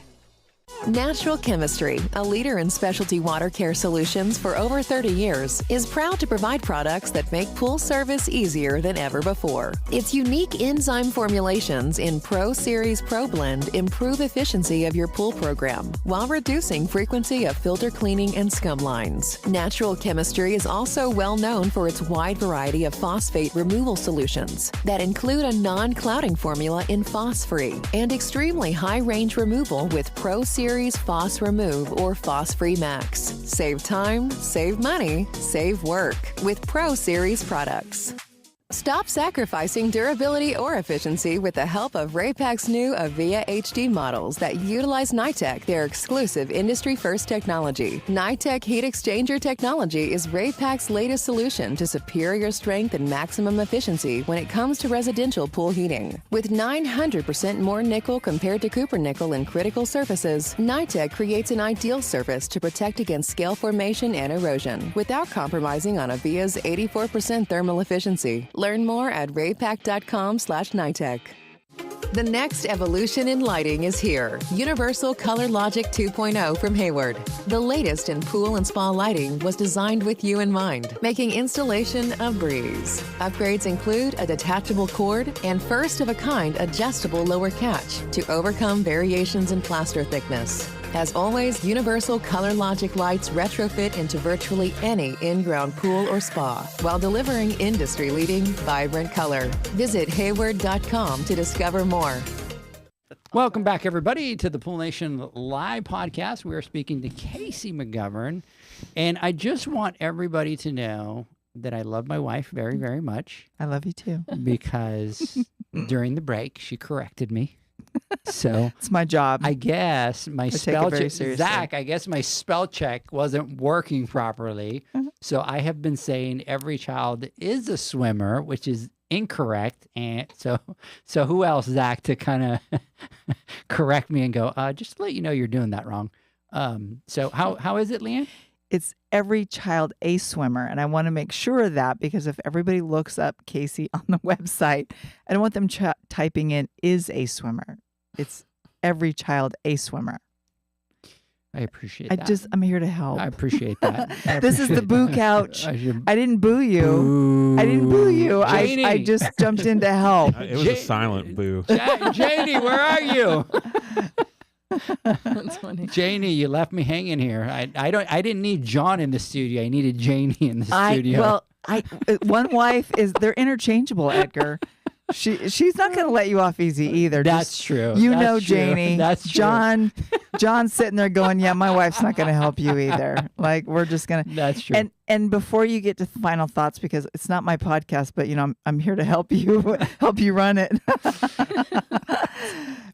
Natural Chemistry, a leader in specialty water care solutions for over 30 years, is proud to provide products that make pool service easier than ever before. Its unique enzyme formulations in Pro Series Pro Blend improve efficiency of your pool program while reducing frequency of filter cleaning and scum lines. Natural Chemistry is also well known for its wide variety of phosphate removal solutions that include a non-clouding formula in Phos-Free and extremely high-range removal with Pro Series Phos Remove or Phos-Free Max. Save time, save money, save work with Pro Series products. Stop sacrificing durability or efficiency with the help of Raypak's new Avia HD models that utilize NITEC, their exclusive industry-first technology. NITEC heat exchanger technology is Raypak's latest solution to superior strength and maximum efficiency when it comes to residential pool heating. With 900% more nickel compared to copper nickel in critical surfaces, NITEC creates an ideal surface to protect against scale formation and erosion without compromising on Avia's 84% thermal efficiency. Learn more at raypak.com/NITEC. The next evolution in lighting is here. Universal Color Logic 2.0 from Hayward. The latest in pool and spa lighting was designed with you in mind, making installation a breeze. Upgrades include a detachable cord and first-of-a-kind adjustable lower catch to overcome variations in plaster thickness. As always, Universal Color Logic lights retrofit into virtually any in-ground pool or spa while delivering industry-leading, vibrant color. Visit hayward.com to discover more. Welcome back, everybody, to the Pool Nation Live podcast. We are speaking to Casey McGovern, and I just want everybody to know that I love my wife very, very much. I love you too. Because during the break, she corrected me. So It's my job. I guess my take it spell very check, seriously. Zach, I guess my spell check wasn't working properly. So I have been saying every child is a swimmer, which is incorrect. And so who else, Zach, to kind of correct me and go, just to let you know you're doing that wrong. So how is it, Leanne? It's every child a swimmer. And I want to make sure of that because if everybody looks up Casey on the website, I don't want them typing in is a swimmer. It's every child a swimmer. I appreciate that. I'm here to help. I appreciate that. This is the boo couch. I should- I didn't boo you. Boo. I didn't boo you. I Janie. just jumped in to help. It was a silent boo. Janie, where are you? That's funny. Janie, you left me hanging here. I didn't need John in the studio. I needed Janie in the studio. One wife they're interchangeable, Edgar. She's not going to let you off easy either. That's true. You That's know, true. Janie. That's true. John's sitting there going, yeah, my wife's not going to help you either. Like, we're just going to. That's true. And before you get to final thoughts, because it's not my podcast, but I'm here to help you run it.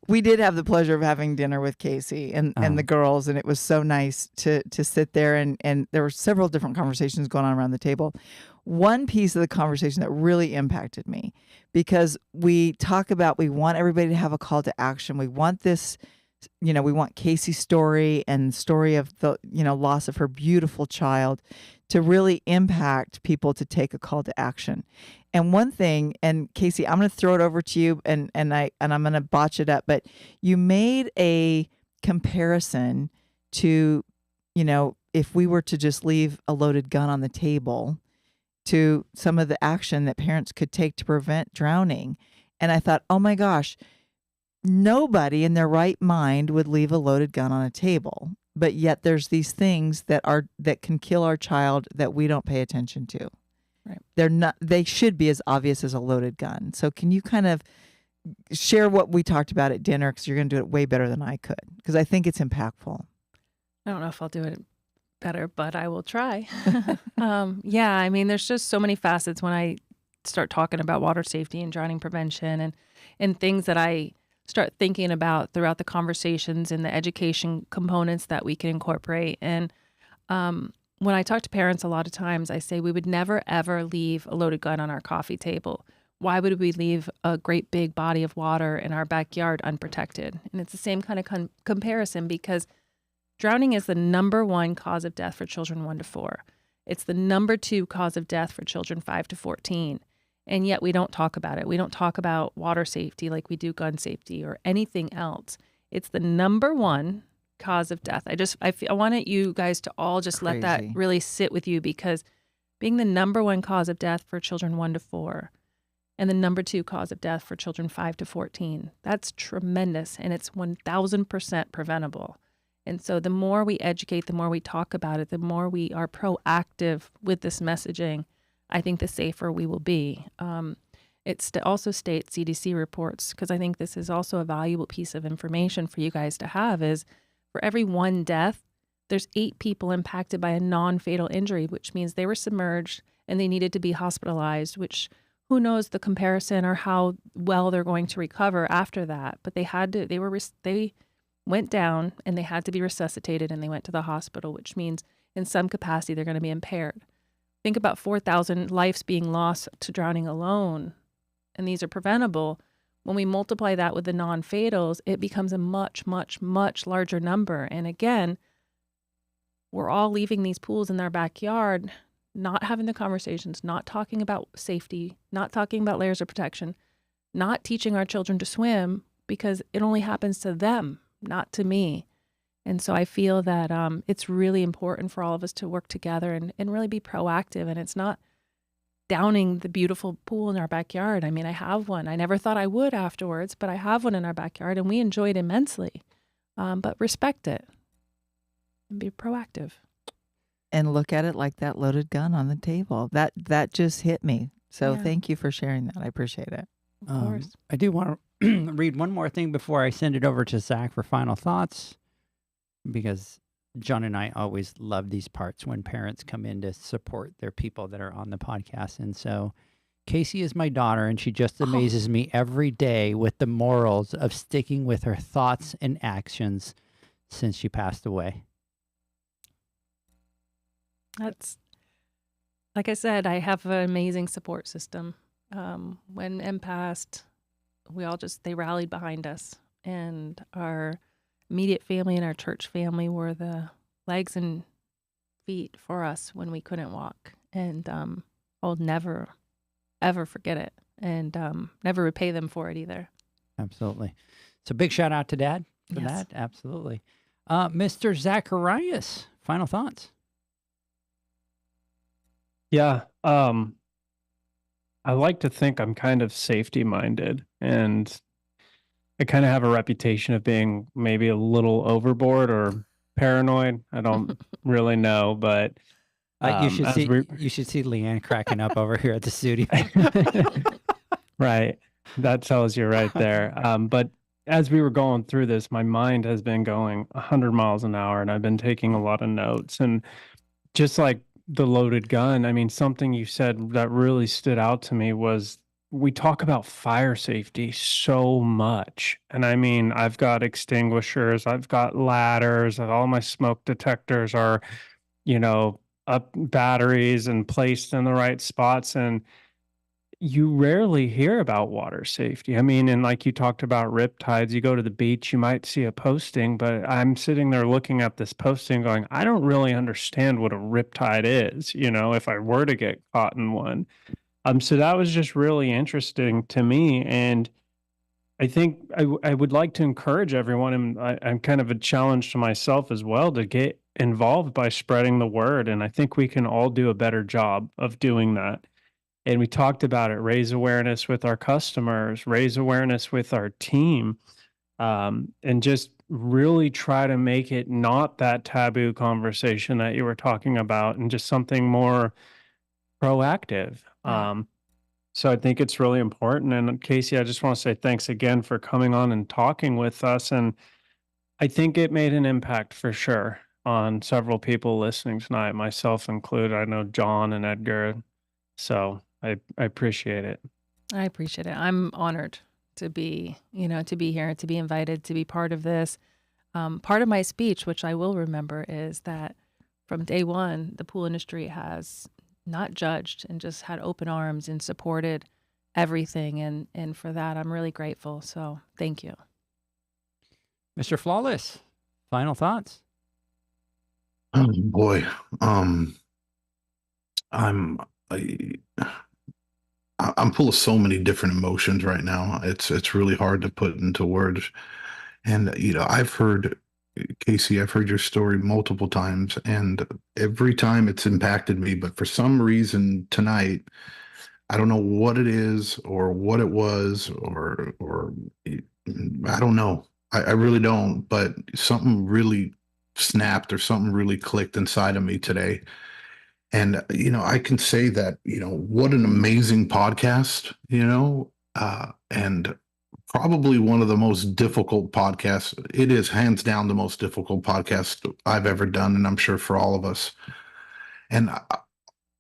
We did have the pleasure of having dinner with Casey and the girls, and it was so nice to sit there and there were several different conversations going on around the table. One piece of the conversation that really impacted me, because we want everybody to have a call to action. We want this, we want Casey's story and story of the, loss of her beautiful child to really impact people to take a call to action. And one thing, and Casey, I'm going to throw it over to you and I'm going to botch it up, but you made a comparison to, if we were to just leave a loaded gun on the table, to some of the action that parents could take to prevent drowning. And I thought, oh my gosh, nobody in their right mind would leave a loaded gun on a table. But yet there's these things that can kill our child that we don't pay attention to. Right. They should be as obvious as a loaded gun. So can you kind of share what we talked about at dinner? Because you're going to do it way better than I could. Because I think it's impactful. I don't know if I'll do it better, but I will try. Yeah, I mean, there's just so many facets when I start talking about water safety and drowning prevention and things that I start thinking about throughout the conversations and the education components that we can incorporate. And when I talk to parents, a lot of times I say we would never, ever leave a loaded gun on our coffee table. Why would we leave a great big body of water in our backyard unprotected? And it's the same kind of comparison because drowning is the number one cause of death for children 1 to 4. It's the number 2 cause of death for children 5 to 14. And yet we don't talk about it. We don't talk about water safety like we do gun safety or anything else. It's the number 1 cause of death. I wanted you guys to all just let that Crazy. really sit with you, because being the number one cause of death for children 1 to 4 and the number 2 cause of death for children 5 to 14, that's tremendous, and it's 1,000% preventable. And so the more we educate, the more we talk about it, the more we are proactive with this messaging, I think the safer we will be. It also states CDC reports, because I think this is also a valuable piece of information for you guys to have, is for every 1 death, there's 8 people impacted by a non-fatal injury, which means they were submerged and they needed to be hospitalized, which who knows the comparison or how well they're going to recover after that. But they went down and they had to be resuscitated and they went to the hospital, which means in some capacity they're going to be impaired. Think about 4,000 lives being lost to drowning alone, and these are preventable. When we multiply that with the non-fatals, it becomes a much, much, much larger number. And again, we're all leaving these pools in our backyard, not having the conversations, not talking about safety, not talking about layers of protection, not teaching our children to swim, because it only happens to them, not to me. And so I feel that it's really important for all of us to work together and really be proactive. And it's not downing the beautiful pool in our backyard. I mean, I have one. I never thought I would afterwards, but I have one in our backyard and we enjoy it immensely. But respect it and be proactive. And look at it like that loaded gun on the table. That just hit me. So Yeah. thank you for sharing that. I appreciate it. Of course. I do want to read one more thing before I send it over to Zach for final thoughts, because John and I always love these parts when parents come in to support their people that are on the podcast. And so Casey is my daughter, and she just amazes me every day with the morals of sticking with her thoughts and actions since she passed away. That's, like I said, I have an amazing support system. When Em passed, they rallied behind us, and our immediate family and our church family were the legs and feet for us when we couldn't walk. And I'll never, ever forget it, and never repay them for it either. Absolutely. So big shout out to Dad for Yes. that. Absolutely. Mr. Zacharias, final thoughts. Yeah. I like to think I'm kind of safety minded, and I kind of have a reputation of being maybe a little overboard or paranoid. I don't really know, but You should as see we- you should see Leanne cracking up over here at the studio. Right. That tells you right there. But as we were going through this, my mind has been going 100 miles an hour, and I've been taking a lot of notes. And just like the loaded gun, I mean, something you said that really stood out to me was we talk about fire safety so much. And I mean, I've got extinguishers, I've got ladders, and all my smoke detectors are, up batteries and placed in the right spots. And you rarely hear about water safety. I mean, and like you talked about riptides, you go to the beach, you might see a posting, but I'm sitting there looking at this posting going, I don't really understand what a riptide is, if I were to get caught in one. So that was just really interesting to me. And I think I would like to encourage everyone, and I'm kind of a challenge to myself as well, to get involved by spreading the word. And I think we can all do a better job of doing that. And we talked about it, raise awareness with our customers, raise awareness with our team, and just really try to make it not that taboo conversation that you were talking about, and just something more proactive. Right. So I think it's really important. And Casey, I just want to say thanks again for coming on and talking with us. And I think it made an impact for sure on several people listening tonight, myself included. I know John and Edgar. So I appreciate it. I appreciate it. I'm honored to be here, to be invited, to be part of this. Part of my speech, which I will remember, is that from day one, the pool industry has not judged and just had open arms and supported everything. And for that, I'm really grateful. So thank you. Mr. Flawless, final thoughts. Oh boy. I'm full of so many different emotions right now. It's really hard to put into words. And I've heard Casey, I've heard your story multiple times, and every time it's impacted me. But for some reason tonight, I don't know what it is or what it was, or I don't know. I really don't. But something really snapped or something really clicked inside of me today. And I can say that, what an amazing podcast, and probably one of the most difficult podcasts. It is hands down the most difficult podcast I've ever done, and I'm sure for all of us. And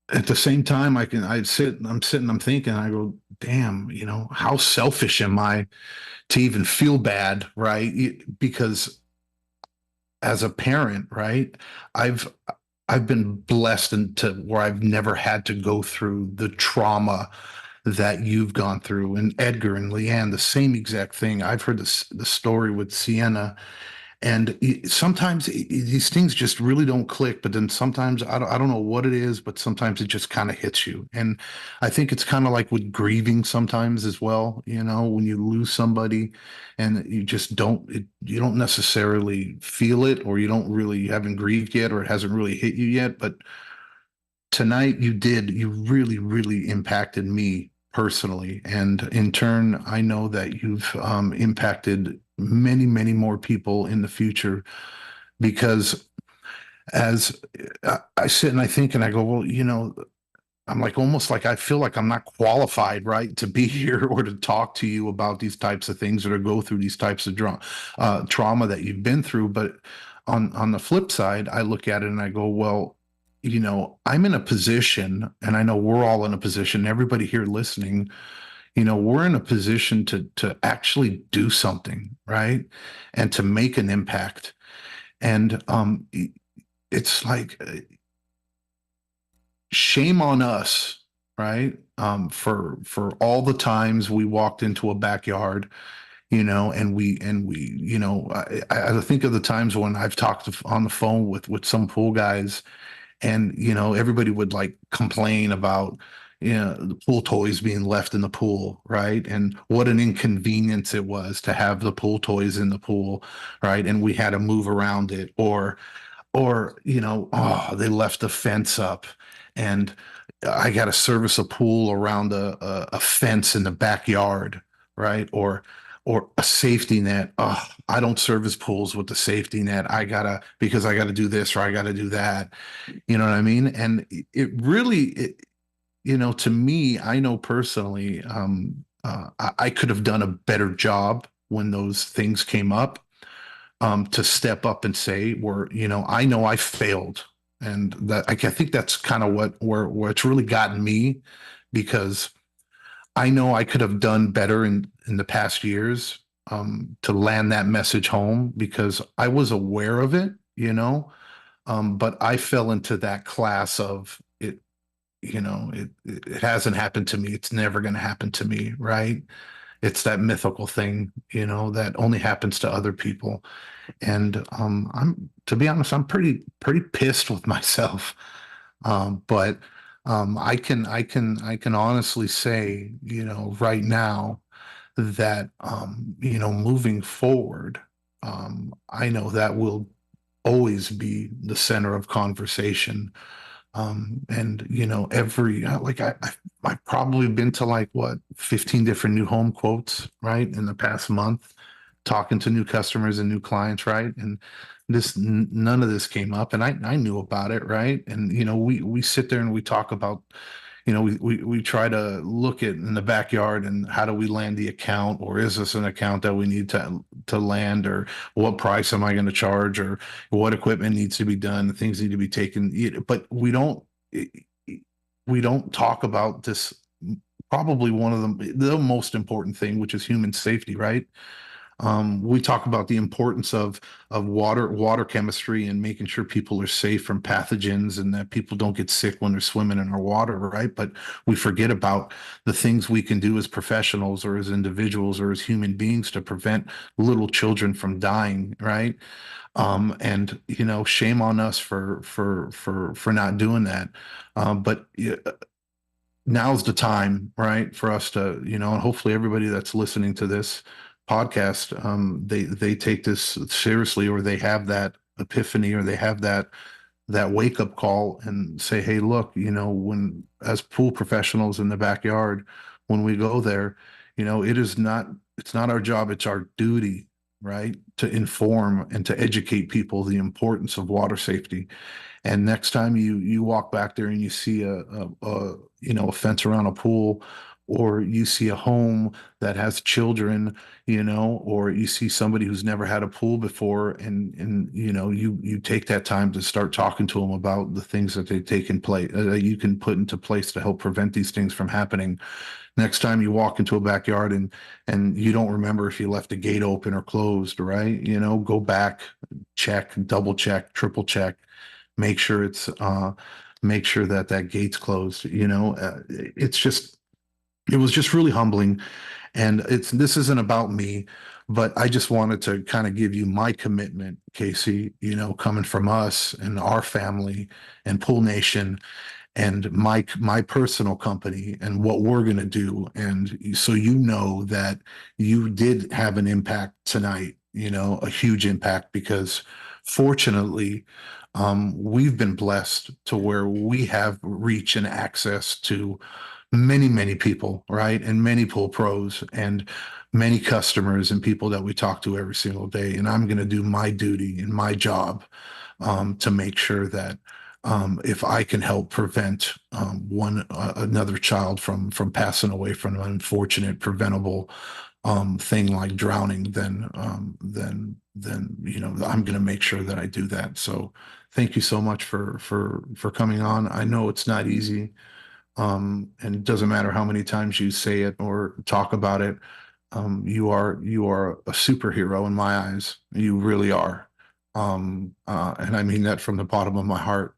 at the same time, I'm thinking, I go, damn, how selfish am I to even feel bad, right? Because as a parent, right, I've I've been blessed into where I've never had to go through the trauma that you've gone through. And Edgar and Leanne, the same exact thing. I've heard the story with Sienna, and sometimes these things just really don't click. But then sometimes I don't know what it is, but sometimes it just kind of hits you. And I think it's kind of like with grieving sometimes as well. When you lose somebody, and you just you don't necessarily feel it, or you haven't grieved yet, or it hasn't really hit you yet. But tonight you really, really impacted me personally. And in turn, I know that you've impacted many, many more people in the future, because as I sit and I think and I go, well, I'm like, almost like I feel like I'm not qualified, right, to be here or to talk to you about these types of things, or to go through these types of trauma that you've been through. But on the flip side, I look at it and I go, well, I'm in a position, and I know we're all in a position, everybody here listening, we're in a position to actually do something, right? And to make an impact. And it's like, shame on us, right? For all the times we walked into a backyard, and we, I think of the times when I've talked on the phone with some pool guys, and everybody would like complain about the pool toys being left in the pool, right? And what an inconvenience it was to have the pool toys in the pool, right? And we had to move around it, or oh, they left the fence up, and I got to service a pool around a fence in the backyard, right? Or a safety net. Oh, I don't service pools with the safety net. Because I gotta do this, or I gotta do that. You know what I mean? And it really, to me, I know personally, I could have done a better job when those things came up, to step up and say, I know I failed. And that I think that's kind of where it's really gotten me, because I know I could have done better in the past years, to land that message home, because I was aware of it, but I fell into that class of it. It hasn't happened to me. It's never going to happen to me, right? It's that mythical thing, that only happens to other people. And to be honest, I'm pretty pissed with myself. But I can honestly say, right now, that moving forward, I know that will always be the center of conversation. And I've probably been to like, what, 15 different new home quotes, right, in the past month, talking to new customers and new clients, right? And none of this came up, and I knew about it, right? And we sit there and we talk about, we try to look at in the backyard, and how do we land the account, or is this an account that we need to land, or what price am I going to charge, or what equipment needs to be done, things need to be taken. But we don't talk about this, probably one of the most important thing, which is human safety, right? We talk about the importance of water chemistry, and making sure people are safe from pathogens, and that people don't get sick when they're swimming in our water, right? But we forget about the things we can do as professionals, or as individuals, or as human beings, to prevent little children from dying, right? And shame on us for not doing that. But now's the time, right, for us to, and hopefully everybody that's listening to this podcast, they take this seriously, or they have that epiphany, or they have that wake up call and say, hey, look, when as pool professionals in the backyard, when we go there, it's not our job, it's our duty, right, to inform and to educate people the importance of water safety. And next time you walk back there and you see a fence around a pool, or you see a home that has children, or you see somebody who's never had a pool before, and you take that time to start talking to them about the things that they take in place that you can put into place to help prevent these things from happening. Next time you walk into a backyard and you don't remember if you left the gate open or closed, right? Go back, check, double check, triple check, make sure that gate's closed. It was just really humbling. And this isn't about me, but I just wanted to kind of give you my commitment, Casey, coming from us and our family and Pool Nation and my personal company and what we're going to do. And so that you did have an impact tonight, a huge impact, because fortunately, we've been blessed to where we have reach and access to many, many people, right? And many pool pros and many customers and people that we talk to every single day. And I'm going to do my duty and my job to make sure that if I can help prevent another child from passing away from an unfortunate preventable thing like drowning, then I'm going to make sure that I do that. So thank you so much for coming on. I know it's not easy. And it doesn't matter how many times you say it or talk about it. You are a superhero in my eyes. You really are. And I mean that from the bottom of my heart.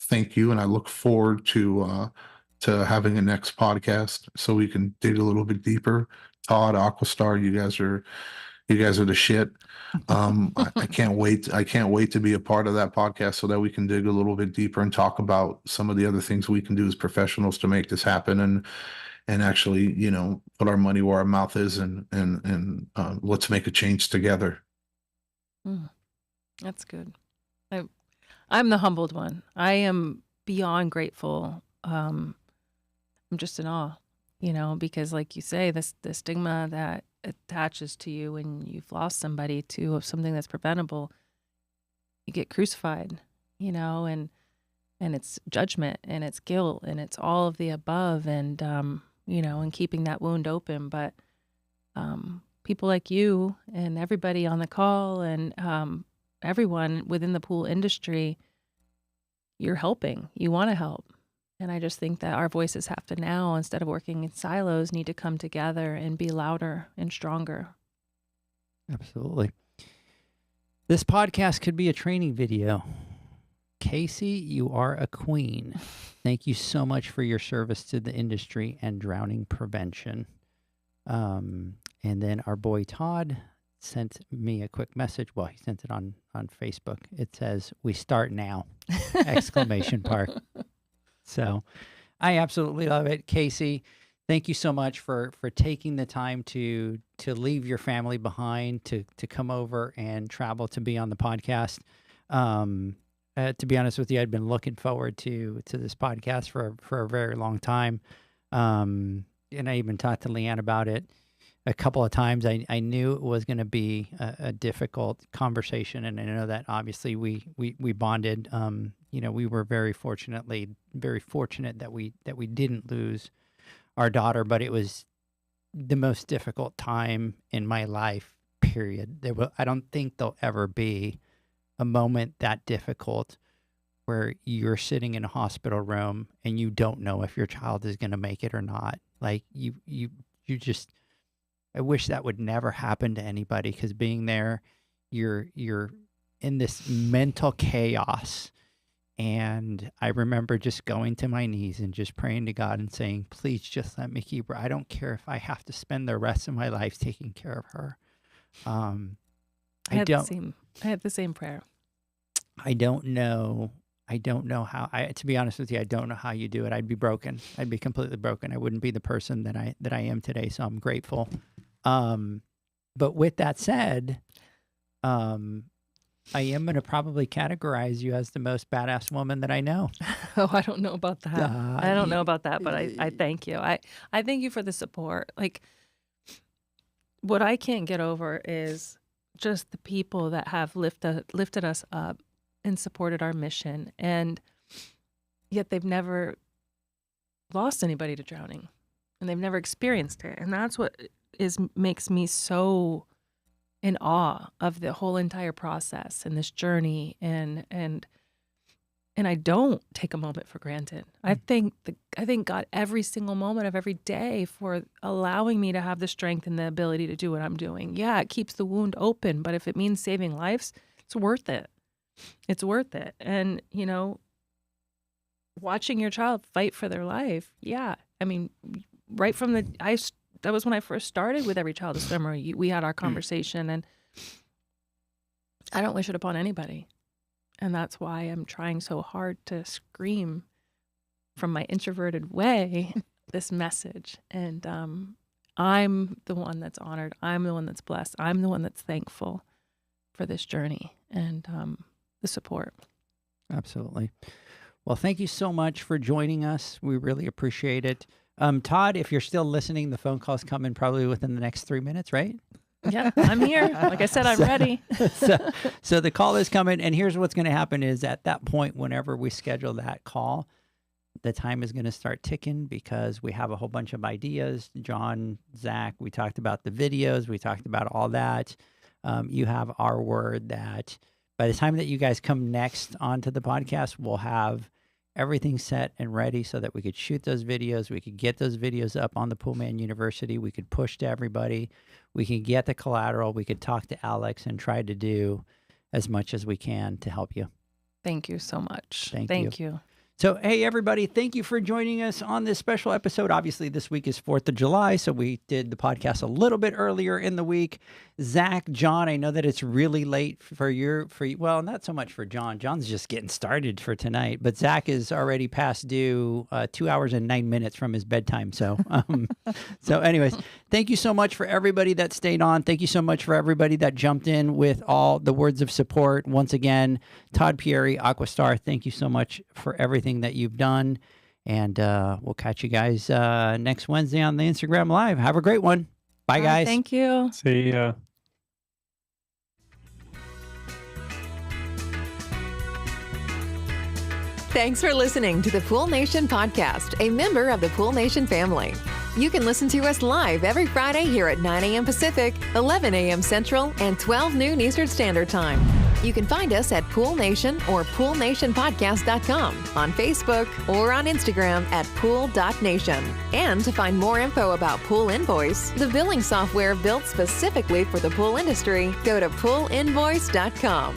Thank you. And I look forward to having a next podcast so we can dig a little bit deeper. Todd, Aquastar, you guys are the shit. I can't wait. I can't wait to be a part of that podcast so that we can dig a little bit deeper and talk about some of the other things we can do as professionals to make this happen, and actually, put our money where our mouth is, and let's make a change together. That's good. I'm the humbled one. I am beyond grateful. I'm just in awe, because like you say, the stigma that attaches to you when you've lost somebody to something that's preventable, you get crucified, and it's judgment and it's guilt and it's all of the above, and and keeping that wound open. But people like you and everybody on the call and everyone within the pool industry, you're helping. You want to help. And I just think that our voices have to now, instead of working in silos, need to come together and be louder and stronger. Absolutely. This podcast could be a training video. Casey, you are a queen. Thank you so much for your service to the industry and drowning prevention. And then our boy Todd sent me a quick message. Well, he sent it on Facebook. It says, "We start now!" Exclamation mark. So I absolutely love it. Casey, thank you so much for taking the time to leave your family behind, to come over and travel to be on the podcast. To be honest with you, I'd been looking forward to this podcast for a very long time. And I even talked to Leanne about it a couple of times. I knew it was going to be a difficult conversation, and I know that obviously we bonded. We were very fortunate that we didn't lose our daughter, but it was the most difficult time in my life, period. I don't think there'll ever be a moment that difficult where you're sitting in a hospital room and you don't know if your child is going to make it or not. Like you just, I wish that would never happen to anybody, because being there, you're in this mental chaos. And I remember just going to my knees and just praying to God and saying, please just let me keep her. I don't care if I have to spend the rest of my life taking care of her. I had the same prayer. I don't know how, to be honest with you, I don't know how you do it. I'd be broken. I'd be completely broken. I wouldn't be the person that I am today. So I'm grateful. But with that said, I am going to probably categorize you as the most badass woman that I know. Oh, I don't know about that. I don't know about that, but I thank you. I thank you for the support. Like, what I can't get over is just the people that have lifted us up and supported our mission, and yet they've never lost anybody to drowning, and they've never experienced it. And that's what makes me so in awe of the whole entire process and this journey, and I don't take a moment for granted. I thank God every single moment of every day for allowing me to have the strength and the ability to do what I'm doing. Yeah, it keeps the wound open, but if it means saving lives, it's worth it. It's worth it. And, you know, watching your child fight for their life, yeah. I mean, right from that was when I first started with Every Child a Swimmer. We had our conversation, and I don't wish it upon anybody. And that's why I'm trying so hard to scream from my introverted way this message. And I'm the one that's honored. I'm the one that's blessed. I'm the one that's thankful for this journey and the support. Absolutely. Well, thank you so much for joining us. We really appreciate it. Todd, if you're still listening, the phone call's coming probably within the next 3 minutes, right? Yeah, I'm here. Like I said, I'm ready. So the call is coming, and here's what's going to happen is at that point, whenever we schedule that call, the time is going to start ticking because we have a whole bunch of ideas. John, Zach, we talked about the videos. We talked about all that. You have our word that by the time that you guys come next onto the podcast, we'll have everything set and ready so that we could shoot those videos. We could get those videos up on the Poolman University. We could push to everybody. We can get the collateral. We could talk to Alex and try to do as much as we can to help you. Thank you so much. Thank you. So, hey, everybody, thank you for joining us on this special episode. Obviously, this week is 4th of July, so we did the podcast a little bit earlier in the week. Zach, John, I know that it's really late for you. Well, not so much for John. John's just getting started for tonight, but Zach is already past due 2 hours and 9 minutes from his bedtime. So, so anyways, thank you so much for everybody that stayed on. Thank you so much for everybody that jumped in with all the words of support. Once again, Todd Pieri, Aquastar, thank you so much for everything that you've done. And we'll catch you guys next Wednesday on the Instagram Live. Have a great one. Bye, guys. Thank you. See ya. Thanks for listening to the Pool Nation podcast, a member of the Pool Nation family. You can listen to us live every Friday here at 9 a.m. Pacific, 11 a.m. Central, and 12 noon Eastern Standard Time. You can find us at Pool Nation or PoolNationPodcast.com, on Facebook, or on Instagram at Pool.Nation. And to find more info about Pool Invoice, the billing software built specifically for the pool industry, go to PoolInvoice.com.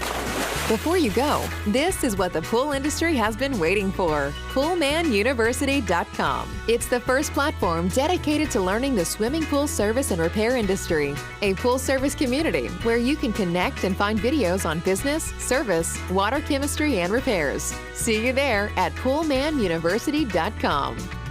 Before you go, this is what the pool industry has been waiting for. PoolmanUniversity.com. It's the first platform dedicated to learning the swimming pool service and repair industry. A pool service community where you can connect and find videos on business, service, water chemistry, and repairs. See you there at PoolmanUniversity.com.